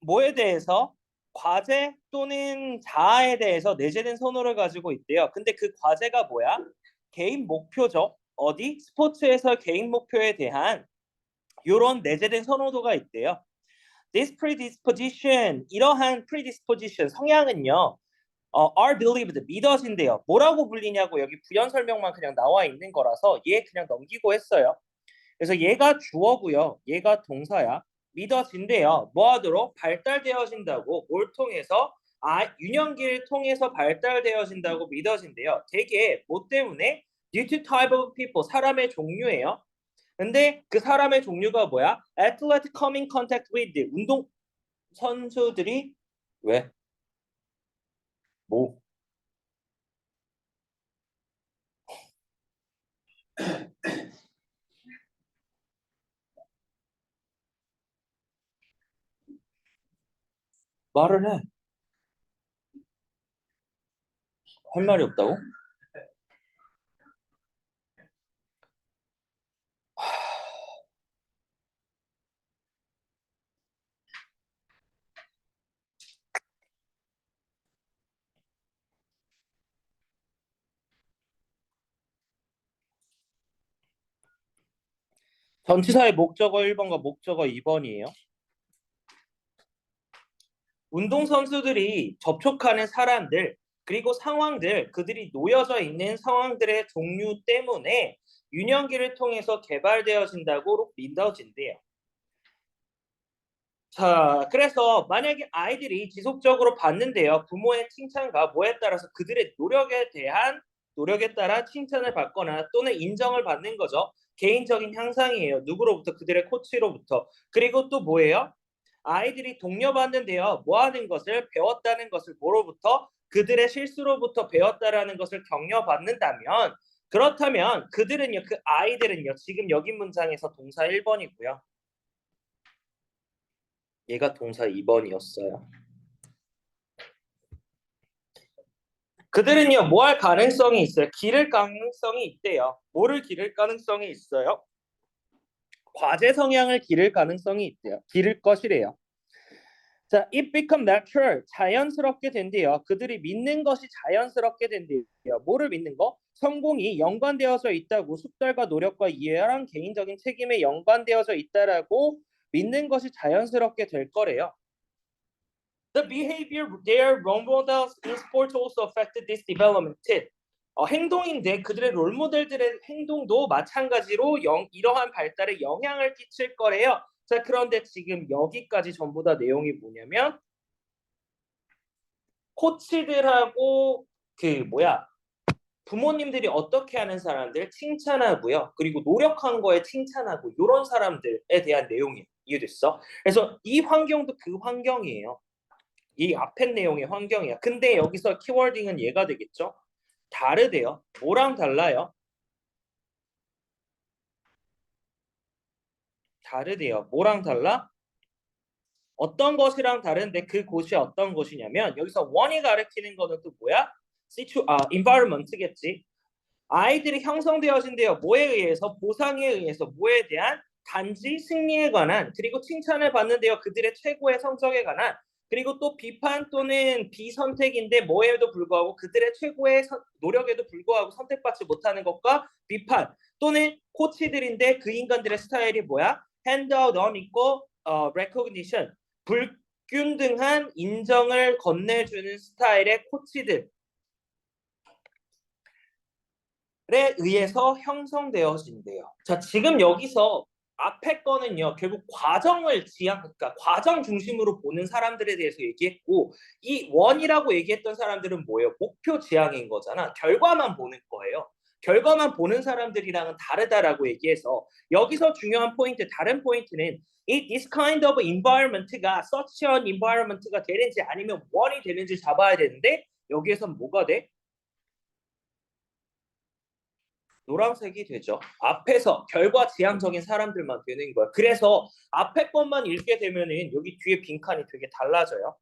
뭐에 대해서? 과제 또는 자아에 대해서 내재된 선호를 가지고 있대요. 근데 그 과제가 뭐야? 개인 목표죠. 어디? 스포츠에서 개인 목표에 대한 이런 내재된 선호도가 있대요. This predisposition, 이러한 predisposition, 성향은요, are believed, 믿어진대요. 뭐라고 불리냐고 여기 부연 설명만 그냥 나와 있는 거라서 얘 그냥 넘기고 했어요. 그래서 얘가 주어고요. 얘가 동사야. 믿어진대요. 뭐하도록? 발달되어진다고. 뭘 통해서? 유년기를 통해서 발달되어진다고 믿어진대요. 되게 뭐 때문에? Due to type of people, 사람의 종류예요. 근데 그 사람의 종류가 뭐야? Athlete come in contact with, 운동 선수들이 왜? 뭐? 말을 해. 할 말이 없다고? 전치사의 목적어 1번과 목적어 2번이에요. 운동선수들이 접촉하는 사람들, 그리고 상황들, 그들이 놓여져 있는 상황들의 종류 때문에 유년기를 통해서 개발되어진다고 믿어진대요. 자, 그래서 만약에 아이들이 지속적으로 받는데요. 부모의 칭찬과 뭐에 따라서 그들의 노력에 따라 칭찬을 받거나 또는 인정을 받는 거죠. 개인적인 향상이에요. 누구로부터? 그들의 코치로부터. 그리고 또 뭐예요? 아이들이 독려받는데요. 뭐 하는 것을? 배웠다는 것을 뭐로부터? 그들의 실수로부터 배웠다라는 것을 격려받는다면, 그렇다면 그들은요, 그 아이들은요, 지금 여기 문장에서 동사 1번이고요. 얘가 동사 2번이었어요. 그들은요, 뭐 할 가능성이 있어요? 기를 가능성이 있대요. 뭐를 기를 가능성이 있어요? 과제 성향을 기를 가능성이 있대요. 기를 것이래요. 자, it become natural, 자연스럽게 된대요. 그들이 믿는 것이 자연스럽게 된대요. 뭐를 믿는 거? 성공이 연관되어져 있다고, 숙달과 노력과 이해랑 개인적인 책임에 연관되어져 있다라고 믿는 것이 자연스럽게 될 거래요. The behavior their role models in sports also affected this development. 행동인데 그들의 롤모델들의 행동도 마찬가지로 이러한 발달에 영향을 끼칠 거래요. 자, 그런데 지금 여기까지 전부 다 내용이 뭐냐면 코치들하고 그 뭐야 부모님들이 어떻게 하는 사람들 칭찬하고요. 그리고 노력한 거에 칭찬하고 이런 사람들에 대한 내용이 이해됐어? 그래서 이 환경도 그 환경이에요. 이 앞에 내용의 환경이야. 근데 여기서 키워딩은 얘가 되겠죠? 다르대요. 뭐랑 달라요? 다르대요. 뭐랑 달라? 어떤 것이랑 다른데 그 곳이 어떤 곳이냐면 여기서 원이 가리키는 거는 또 뭐야? environment겠지. 아이들이 형성되어진대요. 뭐에 의해서? 보상에 의해서. 뭐에 대한? 단지 승리에 관한, 그리고 칭찬을 받는데요. 그들의 최고의 성적에 관한, 그리고 또 비판 또는 비선택인데 뭐에도 불구하고 그들의 최고의 노력에도 불구하고 선택받지 못하는 것과 비판 또는 코치들인데 그 인간들의 스타일이 뭐야? handout on 있고 recognition, 불균등한 인정을 건네주는 스타일의 코치들 에 의해서 형성되어진대요. 자, 지금 여기서 앞에 거는요, 결국 과정을 그러니까 과정 중심으로 보는 사람들에 대해서 얘기했고, 이 원이라고 얘기했던 사람들은 뭐예요? 목표 지향인 거잖아. 결과만 보는 거예요. 결과만 보는 사람들이랑은 다르다라고 얘기해서 여기서 중요한 포인트, 다른 포인트는 this kind of environment가 such an environment가 되는지 아니면 원이 되는지 잡아야 되는데 여기에선 뭐가 돼? 노란색이 되죠. 앞에서 결과 지향적인 사람들만 되는 거야. 그래서 앞에 것만 읽게 되면은 여기 뒤에 빈칸이 되게 달라져요.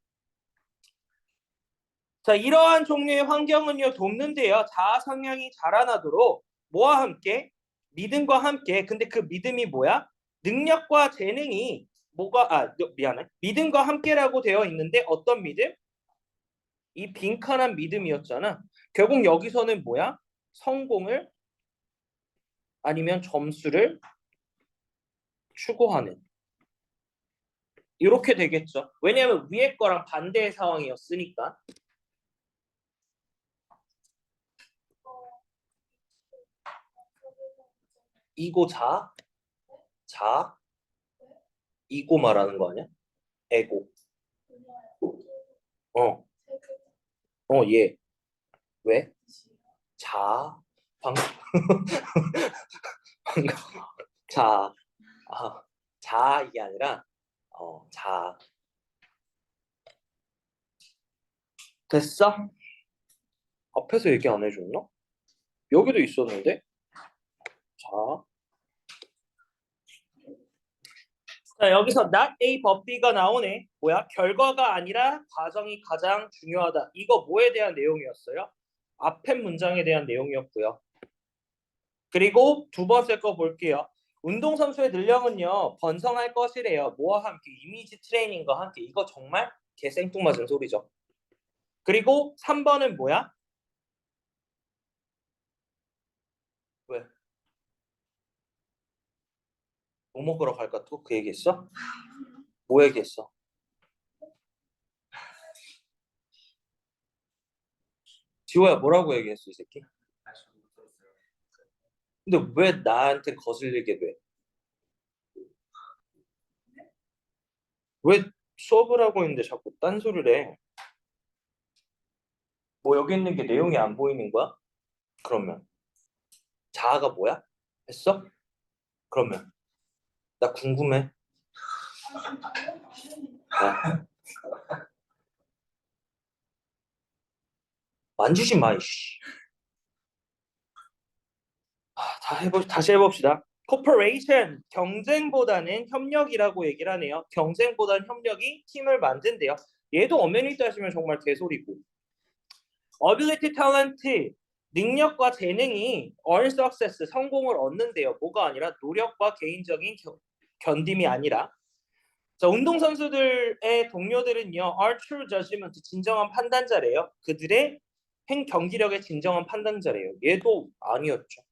자, 이러한 종류의 환경은요, 돕는데요. 자아 성향이 자라나도록 뭐와 함께? 믿음과 함께. 근데 그 믿음이 뭐야? 능력과 재능이 미안해. 믿음과 함께라고 되어 있는데 어떤 믿음? 이 빈칸한 믿음이었잖아. 결국 여기서는 뭐야? 성공을 아니면 점수를 추구하는. 이렇게 되겠죠. 왜냐하면 위에 거랑 반대의 상황이었으니까. 이고 자, 이고 말하는 거 아니야? 에고. 어, 얘. 왜? 자, 방금, 방금, 자, 자 이게 아니라, 자. 됐어? 앞에서 얘기 안 해줬나? 여기도 있었는데? 자. 자, 여기서 not A but B가 나오네. 뭐야? 결과가 아니라 과정이 가장 중요하다. 이거 뭐에 대한 내용이었어요? 앞에 문장에 대한 내용이었고요. 그리고 두 번째 거 볼게요. 운동선수의 능력은요, 번성할 것이래요. 뭐와 함께? 이미지 트레이닝과 함께. 이거 정말 개생뚱맞은 소리죠. 그리고 3번은 뭐야? 왜? 뭐 먹으러 갈까 또? 그 얘기했어? 뭐 얘기했어? 지호야 뭐라고 얘기했어 이 새끼? 근데 왜 나한테 거슬리게 돼? 왜 수업을 하고 있는데 자꾸 딴소리를 해? 뭐 여기 있는 게 내용이 안 보이는 거야? 그러면 자아가 뭐야? 했어? 그러면 나 궁금해. 아, 만지지 마 이씨. 다시 해봅시다. Cooperation, 경쟁보다는 협력이라고 얘기를 하네요. 경쟁보다는 협력이 팀을 만든대요. 얘도 엄연히 따지면 정말 개소리고. Ability, talent, 능력과 재능이 earn success, 성공을 얻는데요. 뭐가 아니라 노력과 개인적인 견딤이 아니라. 자, 운동선수들의 동료들은요, are true judgment, 진정한 판단자래요. 그들의 경기력의 진정한 판단자래요. 얘도 아니었죠.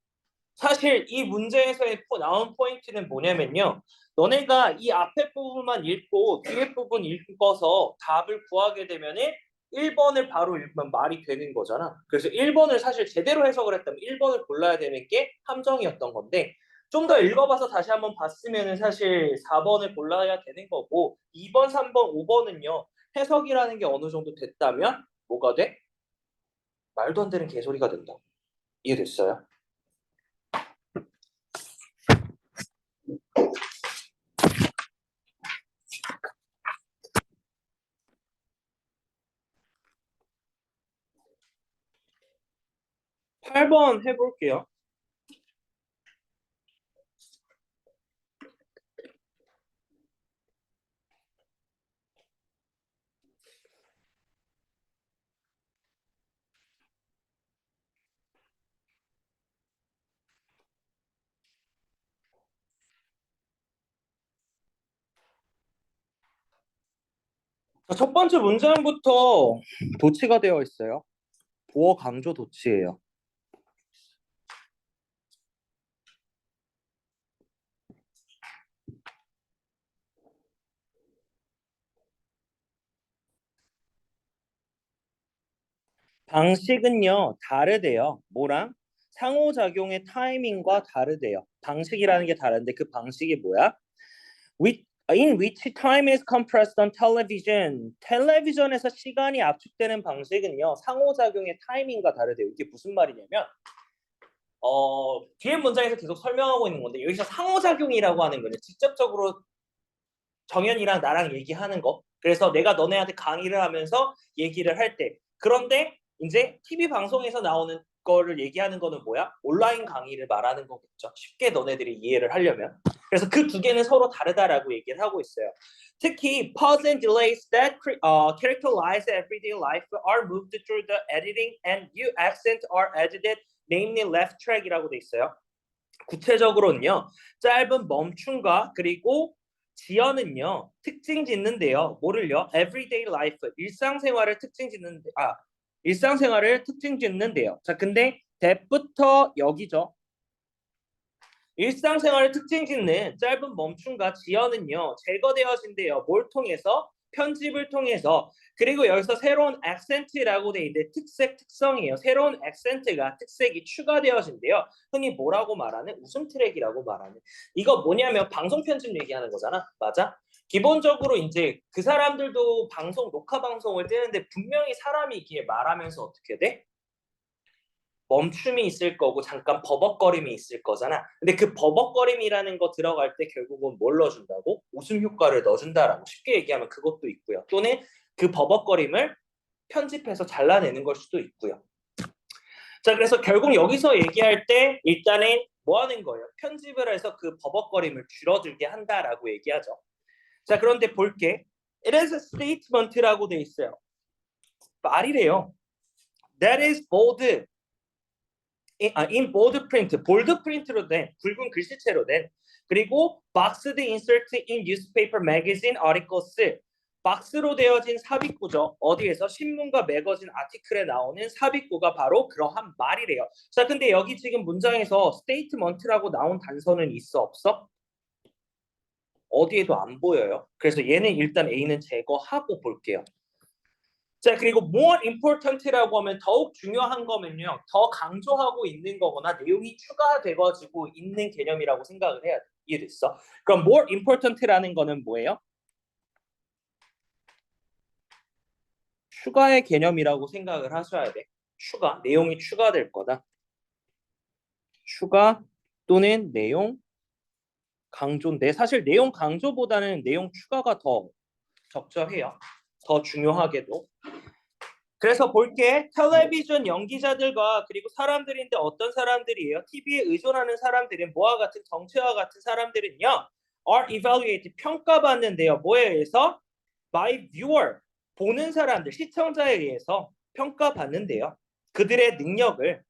사실 이 문제에서의 나온 포인트는 뭐냐면요. 너네가 이 앞에 부분만 읽고 뒤에 부분 읽어서 답을 구하게 되면은 1번을 바로 읽으면 말이 되는 거잖아. 그래서 1번을 사실 제대로 해석을 했다면 1번을 골라야 되는 게 함정이었던 건데 좀 더 읽어봐서 다시 한번 봤으면은 사실 4번을 골라야 되는 거고 2번, 3번, 5번은요. 해석이라는 게 어느 정도 됐다면 뭐가 돼? 말도 안 되는 개소리가 된다. 이해됐어요? 팔 번 해볼게요. 자, 첫 번째 문장부터 도치가 되어 있어요. 보어 강조 도치예요. 방식은요, 다르대요. 뭐랑? 상호작용의 타이밍과 다르대요. 방식이라는 게 다른데 그 방식이 뭐야? In which time is compressed on television. 텔레비전에서 시간이 압축되는 방식은요, 상호작용의 타이밍과 다르대요. 이게 무슨 말이냐면, 뒤에 문장에서 계속 설명하고 있는 건데, 여기서 상호작용이라고 하는 거는 직접적으로 정연이랑 나랑 얘기하는 거. 그래서 내가 너네한테 강의를 하면서 얘기를 할 때. 그런데 이제 TV 방송에서 나오는 거를 얘기하는 거는 뭐야? 온라인 강의를 말하는 거겠죠. 쉽게 너네들이 이해를 하려면. 그래서 그 두 개는 서로 다르다라고 얘기를 하고 있어요. 특히 pause and delays that characterize everyday life are moved through the editing and new accent are edited, namely left track이라고 돼 있어요. 구체적으로는요. 짧은 멈춤과 그리고 지연은요. 특징 짓는데요. 뭐를요? everyday life, 일상생활을 특징 짓는데요. 자, 근데 that부터 여기죠. 일상생활을 특징 짓는 짧은 멈춤과 지연은요. 제거되어진대요. 뭘 통해서? 편집을 통해서. 그리고 여기서 새로운 액센트라고 돼 있는데 특성이에요. 새로운 액센트가 특색이 추가되어진대요. 흔히 뭐라고 말하는? 웃음 트랙이라고 말하는. 이거 뭐냐면 방송 편집 얘기하는 거잖아. 맞아? 기본적으로 이제 그 사람들도 녹화 방송을 뜨는데 분명히 사람이 이렇게 말하면서 어떻게 돼? 멈춤이 있을 거고 잠깐 버벅거림이 있을 거잖아. 근데 그 버벅거림이라는 거 들어갈 때 결국은 뭘 넣어준다고? 웃음 효과를 넣어준다라고 쉽게 얘기하면 그것도 있고요. 또는 그 버벅거림을 편집해서 잘라내는 걸 수도 있고요. 자, 그래서 결국 여기서 얘기할 때 일단은 뭐 하는 거예요? 편집을 해서 그 버벅거림을 줄어들게 한다라고 얘기하죠. 자, 그런데 볼게. It is a statement라고 돼 있어요. 말이래요. That is bold. in bold print, 볼드 프린트로 된 굵은 글씨체로 된 그리고 boxed insert in newspaper, magazine, articles 박스로 되어진 삽입구죠. 어디에서 신문과 매거진 아티클에 나오는 삽입구가 바로 그러한 말이래요. 자, 근데 여기 지금 문장에서 statement라고 나온 단서는 있어 없어? 어디에도 안 보여요. 그래서 얘는 일단 A는 제거하고 볼게요. 자, 그리고 more important라고 하면 더욱 중요한 거면요. 더 강조하고 있는 거거나 내용이 추가되어지고 있는 개념이라고 생각을 해야 돼. 이해됐어? 그럼 more important라는 거는 뭐예요? 추가의 개념이라고 생각을 하셔야 돼. 추가, 내용이 추가될 거다. 추가 또는 내용 강조인데 사실 내용 강조보다는 내용 추가가 더 적절해요. 더 중요하게도. 그래서 볼게. 텔레비전 연기자들과 그리고 사람들인데 어떤 사람들이에요? TV에 의존하는 사람들은 뭐와 같은 정체와 같은 사람들은요. are evaluated 평가받는데요. 뭐에 의해서? by viewer 보는 사람들 시청자에 의해서 평가받는데요. 그들의 능력을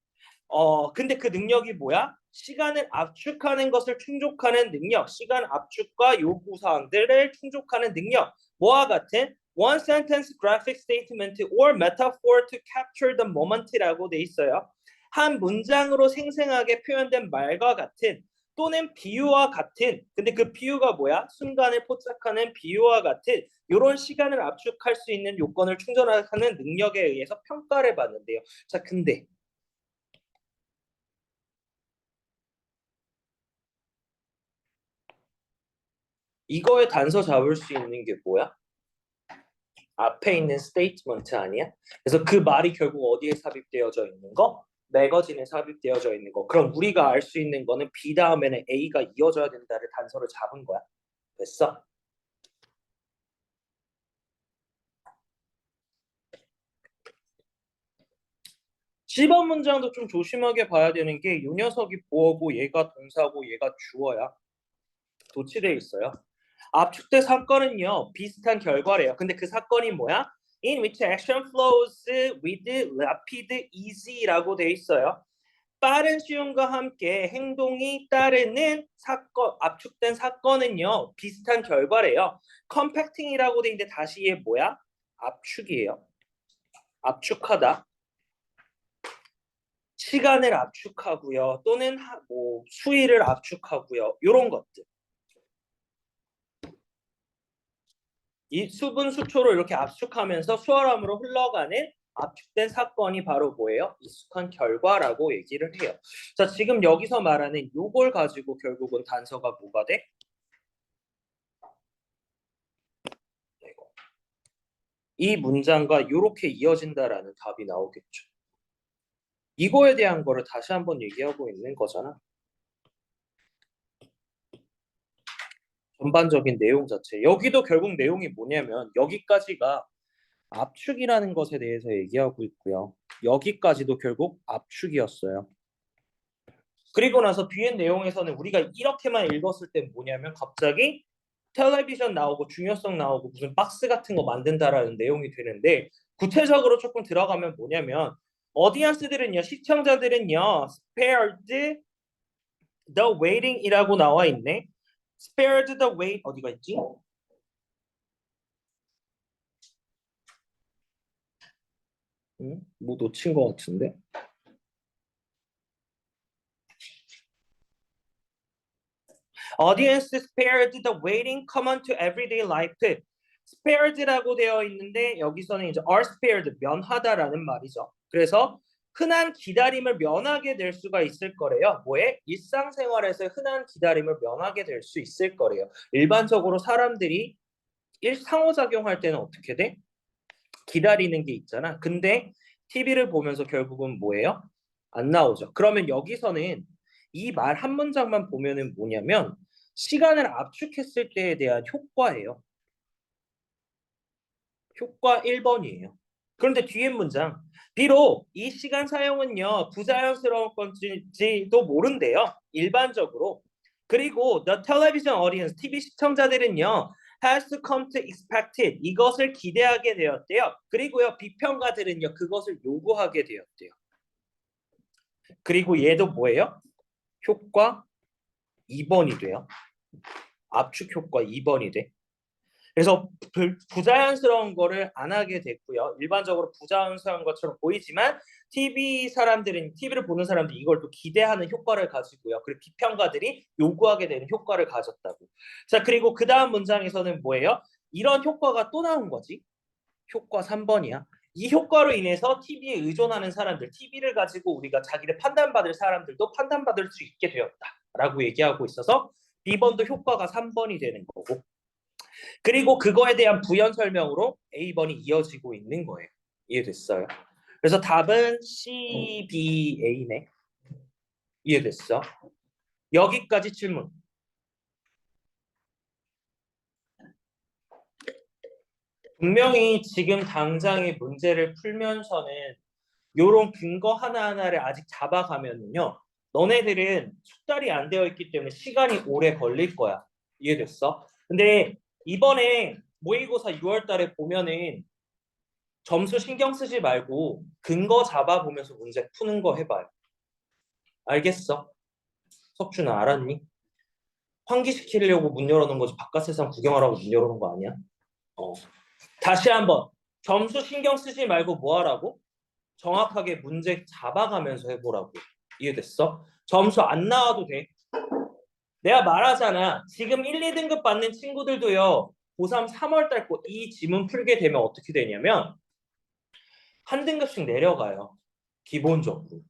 근데 그 능력이 뭐야? 시간을 압축하는 것을 충족하는 능력, 시간 압축과 요구 사항들을 충족하는 능력, 뭐와 같은 one sentence graphic statement or metaphor to capture the moment이라고 돼 있어요. 한 문장으로 생생하게 표현된 말과 같은 또는 비유와 같은 근데 그 비유가 뭐야? 순간을 포착하는 비유와 같은 이런 시간을 압축할 수 있는 요건을 충족하는 능력에 의해서 평가를 받는데요. 자, 근데 이거에 단서 잡을 수 있는 게 뭐야? 앞에 있는 statement 아니야? 그래서 그 말이 결국 어디에 삽입되어져 있는 거? 매거진에 삽입되어져 있는 거. 그럼 우리가 알 수 있는 거는 B 다음에는 A가 이어져야 된다를 단서를 잡은 거야. 됐어? C번 문장도 좀 조심하게 봐야 되는 게 이 녀석이 보어고 얘가 동사고 얘가 주어야. 도치돼 있어요. 압축된 사건은요 비슷한 결과래요. 근데 그 사건이 뭐야? In which action flows with rapid easy라고 돼 있어요. 빠른 쉬움과 함께 행동이 따르는 사건, 압축된 사건은요 비슷한 결과래요. 컴팩팅이라고 돼 있는데 다시 얘 뭐야? 압축이에요. 압축하다. 시간을 압축하고요. 또는 뭐 수위를 압축하고요. 이런 것들. 이 수분 수초로 이렇게 압축하면서 수월함으로 흘러가는 압축된 사건이 바로 뭐예요? 익숙한 결과라고 얘기를 해요. 자, 지금 여기서 말하는 요걸 가지고 결국은 단서가 뭐가 돼? 이거. 이 문장과 이렇게 이어진다라는 답이 나오겠죠. 이거에 대한 거를 다시 한번 얘기하고 있는 거잖아. 전반적인 내용 자체. 여기도 결국 내용이 뭐냐면 여기까지가 압축이라는 것에 대해서 얘기하고 있고요. 여기까지도 결국 압축이었어요. 그리고 나서 뒤에 내용에서는 우리가 이렇게만 읽었을 때 뭐냐면 갑자기 텔레비전 나오고 중요성 나오고 무슨 박스 같은 거 만든다라는 내용이 되는데 구체적으로 조금 들어가면 뭐냐면 어디언스들은요 시청자들은요 spared the waiting이라고 나와 있네. spared the wait 어디가 있지? 뭐 놓친 것 같은데. Audience spared the waiting common to everyday life. spared라고 되어 있는데 여기서는 이제 are spared 면하다라는 말이죠. 그래서 흔한 기다림을 면하게 될 수가 있을 거래요. 뭐에? 일상생활에서 흔한 기다림을 면하게 될 수 있을 거래요. 일반적으로 사람들이 상호작용할 때는 어떻게 돼? 기다리는 게 있잖아. 근데 TV를 보면서 결국은 뭐예요? 안 나오죠. 그러면 여기서는 이 말 한 문장만 보면은 뭐냐면 시간을 압축했을 때에 대한 효과예요. 효과 1번이에요. 그런데 뒤에 문장 비록 이 시간 사용은요 부자연스러운 건지도 모른대요. 일반적으로. 그리고 the television audience, TV 시청자들은요 has to come to expect it. 이것을 기대하게 되었대요. 그리고요 비평가들은요 그것을 요구하게 되었대요. 그리고 얘도 뭐예요? 효과 2번이 돼요. 압축 효과 2번이 돼. 그래서 부자연스러운 거를 안 하게 됐고요. 일반적으로 부자연스러운 것처럼 보이지만 TV를 보는 사람들이 이걸 또 기대하는 효과를 가지고요. 그리고 비평가들이 요구하게 되는 효과를 가졌다고. 자, 그리고 그 다음 문장에서는 뭐예요? 이런 효과가 또 나온 거지. 효과 3번이야. 이 효과로 인해서 TV에 의존하는 사람들, TV를 가지고 우리가 자기를 판단받을 사람들도 판단받을 수 있게 되었다라고 얘기하고 있어서 B번도 효과가 3번이 되는 거고. 그리고 그거에 대한 부연 설명으로 A번이 이어지고 있는 거예요. 이해됐어요? 그래서 답은 C, B, A네. 이해됐어? 여기까지 질문. 분명히 지금 당장의 문제를 풀면서는 요런 근거 하나하나를 아직 잡아가면은요. 너네들은 숙달이 안 되어 있기 때문에 시간이 오래 걸릴 거야. 이해됐어? 근데 이번에 모의고사 6월 달에 보면은 점수 신경 쓰지 말고 근거 잡아보면서 문제 푸는 거 해봐요. 알겠어? 석준아 알았니? 환기시키려고 문 열어놓은 거지 바깥 세상 구경하라고 문 열어놓은 거 아니야? 다시 한번 점수 신경 쓰지 말고 뭐 하라고? 정확하게 문제 잡아가면서 해보라고. 이해됐어? 점수 안 나와도 돼. 내가 말하잖아. 지금 1, 2등급 받는 친구들도요. 고3 3월 달 거 이 지문 풀게 되면 어떻게 되냐면 한 등급씩 내려가요. 기본적으로.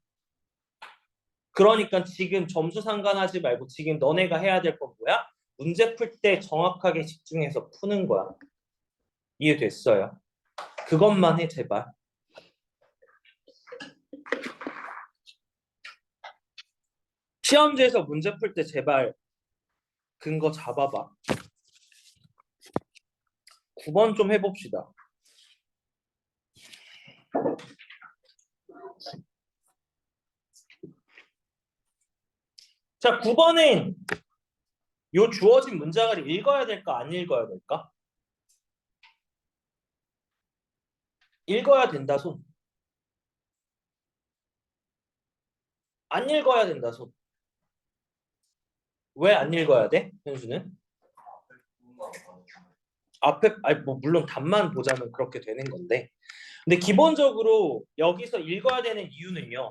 그러니까 지금 점수 상관하지 말고 지금 너네가 해야 될 건 뭐야? 문제 풀 때 정확하게 집중해서 푸는 거야. 이해됐어요? 그것만 해 제발. 시험지에서 문제 풀 때 제발 근거 잡아봐. 9번 좀 해봅시다. 자, 9번은 요 주어진 문장을 읽어야 될까 안 읽어야 될까? 읽어야 된다 손. 안 읽어야 된다 손. 왜 안 읽어야 돼? 현수는? 앞에 아니 뭐 물론 답만 보자면 그렇게 되는 건데. 근데 기본적으로 여기서 읽어야 되는 이유는요.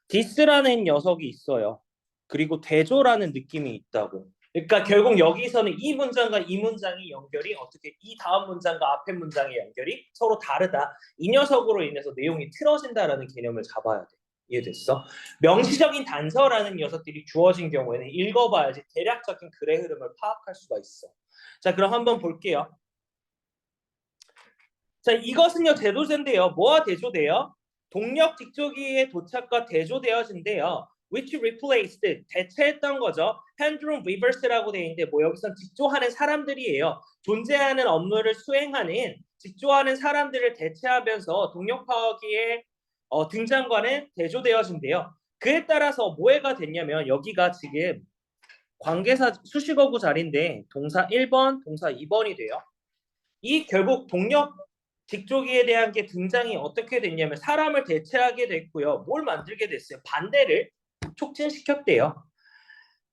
this라는 녀석이 있어요. 그리고 대조라는 느낌이 있다고. 그러니까 결국 여기서는 이 문장과 이 문장이 연결이 어떻게 이 다음 문장과 앞에 문장의 연결이 서로 다르다. 이 녀석으로 인해서 내용이 틀어진다라는 개념을 잡아야 돼. 이해됐어? 명시적인 단서라는 녀석들이 주어진 경우에는 읽어봐야지 대략적인 글의 흐름을 파악할 수가 있어. 자, 그럼 한번 볼게요. 자, 이것은요 대조제인데요. 뭐와 대조돼요? 동력 직조기의 도착과 대조되어진대요. which replaced 대체했던 거죠. hand-drawn weavers라고 돼 있는데 뭐 여기선 직조하는 사람들이에요. 존재하는 업무를 수행하는 직조하는 사람들을 대체하면서 동력 파악기의 등장과는 대조되어진대요. 그에 따라서 뭐해가 됐냐면 여기가 지금 관계사 수식어구 자리인데 동사 1번, 동사 2번이 돼요. 이 결국 동력 직조기에 대한 게 등장이 어떻게 됐냐면 사람을 대체하게 됐고요. 뭘 만들게 됐어요? 반대를 촉진시켰대요.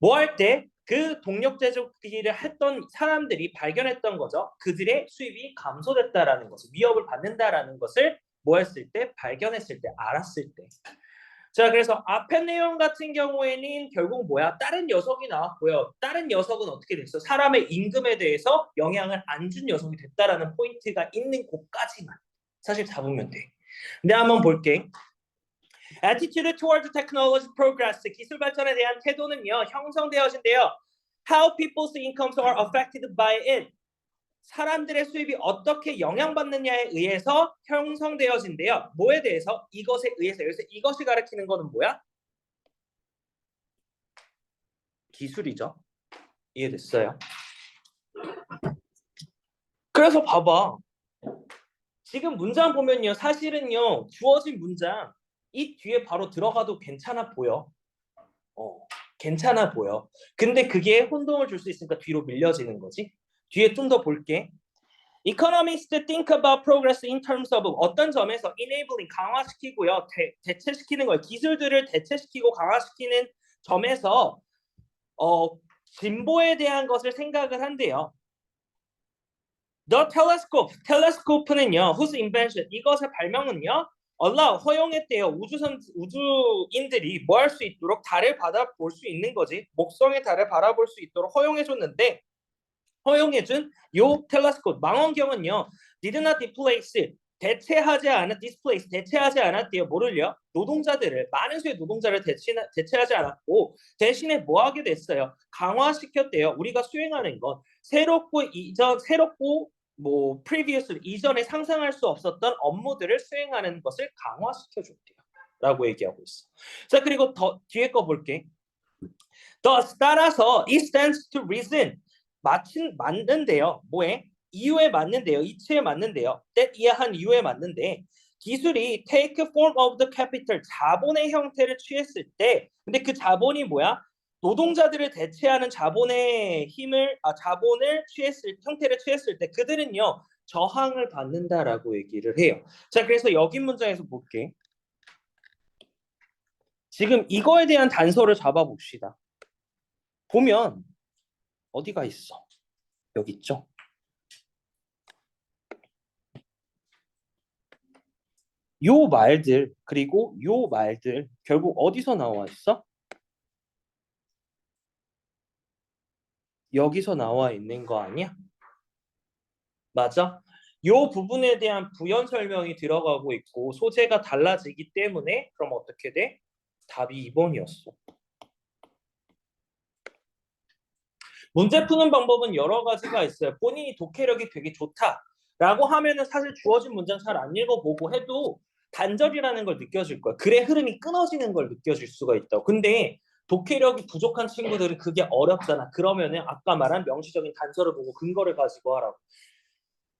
뭐 할 때? 그 동력 제조기를 했던 사람들이 발견했던 거죠. 그들의 수입이 감소됐다라는 것을, 위협을 받는다라는 것을 뭐 했을 때? 발견했을 때, 알았을 때. 자, 그래서 앞에 내용 같은 경우에는 결국 뭐야? 다른 녀석이 나왔고요. 다른 녀석은 어떻게 됐어? 사람의 임금에 대해서 영향을 안 준 녀석이 됐다라는 포인트가 있는 곳까지만 사실 잡으면 돼. 근데 한번 볼게. Attitude toward technology progress, 기술 발전에 대한 태도는요 형성되어진대요. How people's incomes are affected by it. 사람들의 수입이 어떻게 영향받느냐에 의해서 형성되어진대요. 뭐에 대해서? 이것에 의해서. 여기서 이것이 가리키는 거는 뭐야? 기술이죠. 이해됐어요? 그래서 봐봐. 지금 문장 보면요. 사실은요. 주어진 문장 이 뒤에 바로 들어가도 괜찮아 보여. 괜찮아 보여. 근데 그게 혼동을 줄 수 있으니까 뒤로 밀려지는 거지. 뒤에 좀 더 볼게. Economists think about progress in terms of 어떤 점에서 enabling 강화시키고요. 대체시키는 거예요. 기술들을 대체시키고 강화시키는 점에서 진보에 대한 것을 생각을 한대요. The telescope는요. whose invention 이것의 발명은요. allow 허용했대요. 우주인들이 뭐 할 수 있도록 달을 바라볼 수 있는 거지. 목성의 달을 바라볼 수 있도록 허용해줬는데 허용해준 요 텔레스코프 망원경은요. did not displace 대체하지 않았대요. 뭐를요? 노동자들을 많은 수의 노동자를 대체하지 않았고 대신에 뭐 하게 됐어요? 강화시켰대요. 우리가 수행하는 건 새롭고 뭐 previous 이전에 상상할 수 없었던 업무들을 수행하는 것을 강화시켜줬대요. 라고 얘기하고 있어. 자, 그리고 더 뒤에 거 볼게. thus 따라서 it stands to reason 맞는데요. 뭐에? 이유에 맞는데요. 이치에 맞는데요. that 이해한 이유에 맞는데 기술이 take form of the capital 자본의 형태를 취했을 때 근데 그 자본이 뭐야? 노동자들을 대체하는 자본의 자본을 형태를 취했을 때 그들은요 저항을 받는다라고 얘기를 해요. 자, 그래서 여기 문장에서 볼게. 지금 이거에 대한 단서를 잡아봅시다. 보면 어디가 있어? 여기 있죠. 요 말들 그리고 요 말들 결국 어디서 나와 있어? 여기서 나와 있는 거 아니야? 맞아? 요 부분에 대한 부연 설명이 들어가고 있고 소재가 달라지기 때문에 그럼 어떻게 돼? 답이 2번이었어. 문제 푸는 방법은 여러 가지가 있어요. 본인이 독해력이 되게 좋다라고 하면은 사실 주어진 문장 잘 안 읽어보고 해도 단절이라는 걸 느껴질 거야. 글의 흐름이 끊어지는 걸 느껴질 수가 있다고. 근데 독해력이 부족한 친구들은 그게 어렵잖아. 그러면은 아까 말한 명시적인 단서를 보고 근거를 가지고 하라고.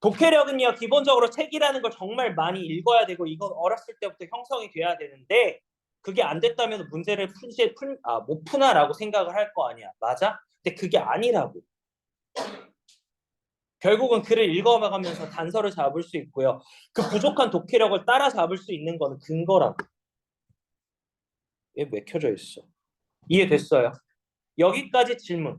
독해력은요, 기본적으로 책이라는 걸 정말 많이 읽어야 되고 이건 어렸을 때부터 형성이 돼야 되는데 그게 안 됐다면 문제를 못 푸나라고 생각을 할 거 아니야. 맞아? 근데 그게 아니라고. 결국은 글을 읽어가면서 단서를 잡을 수 있고요. 그 부족한 독해력을 따라잡을 수 있는 거는 근거라고. 얘 왜 켜져 있어? 이해됐어요? 여기까지 질문.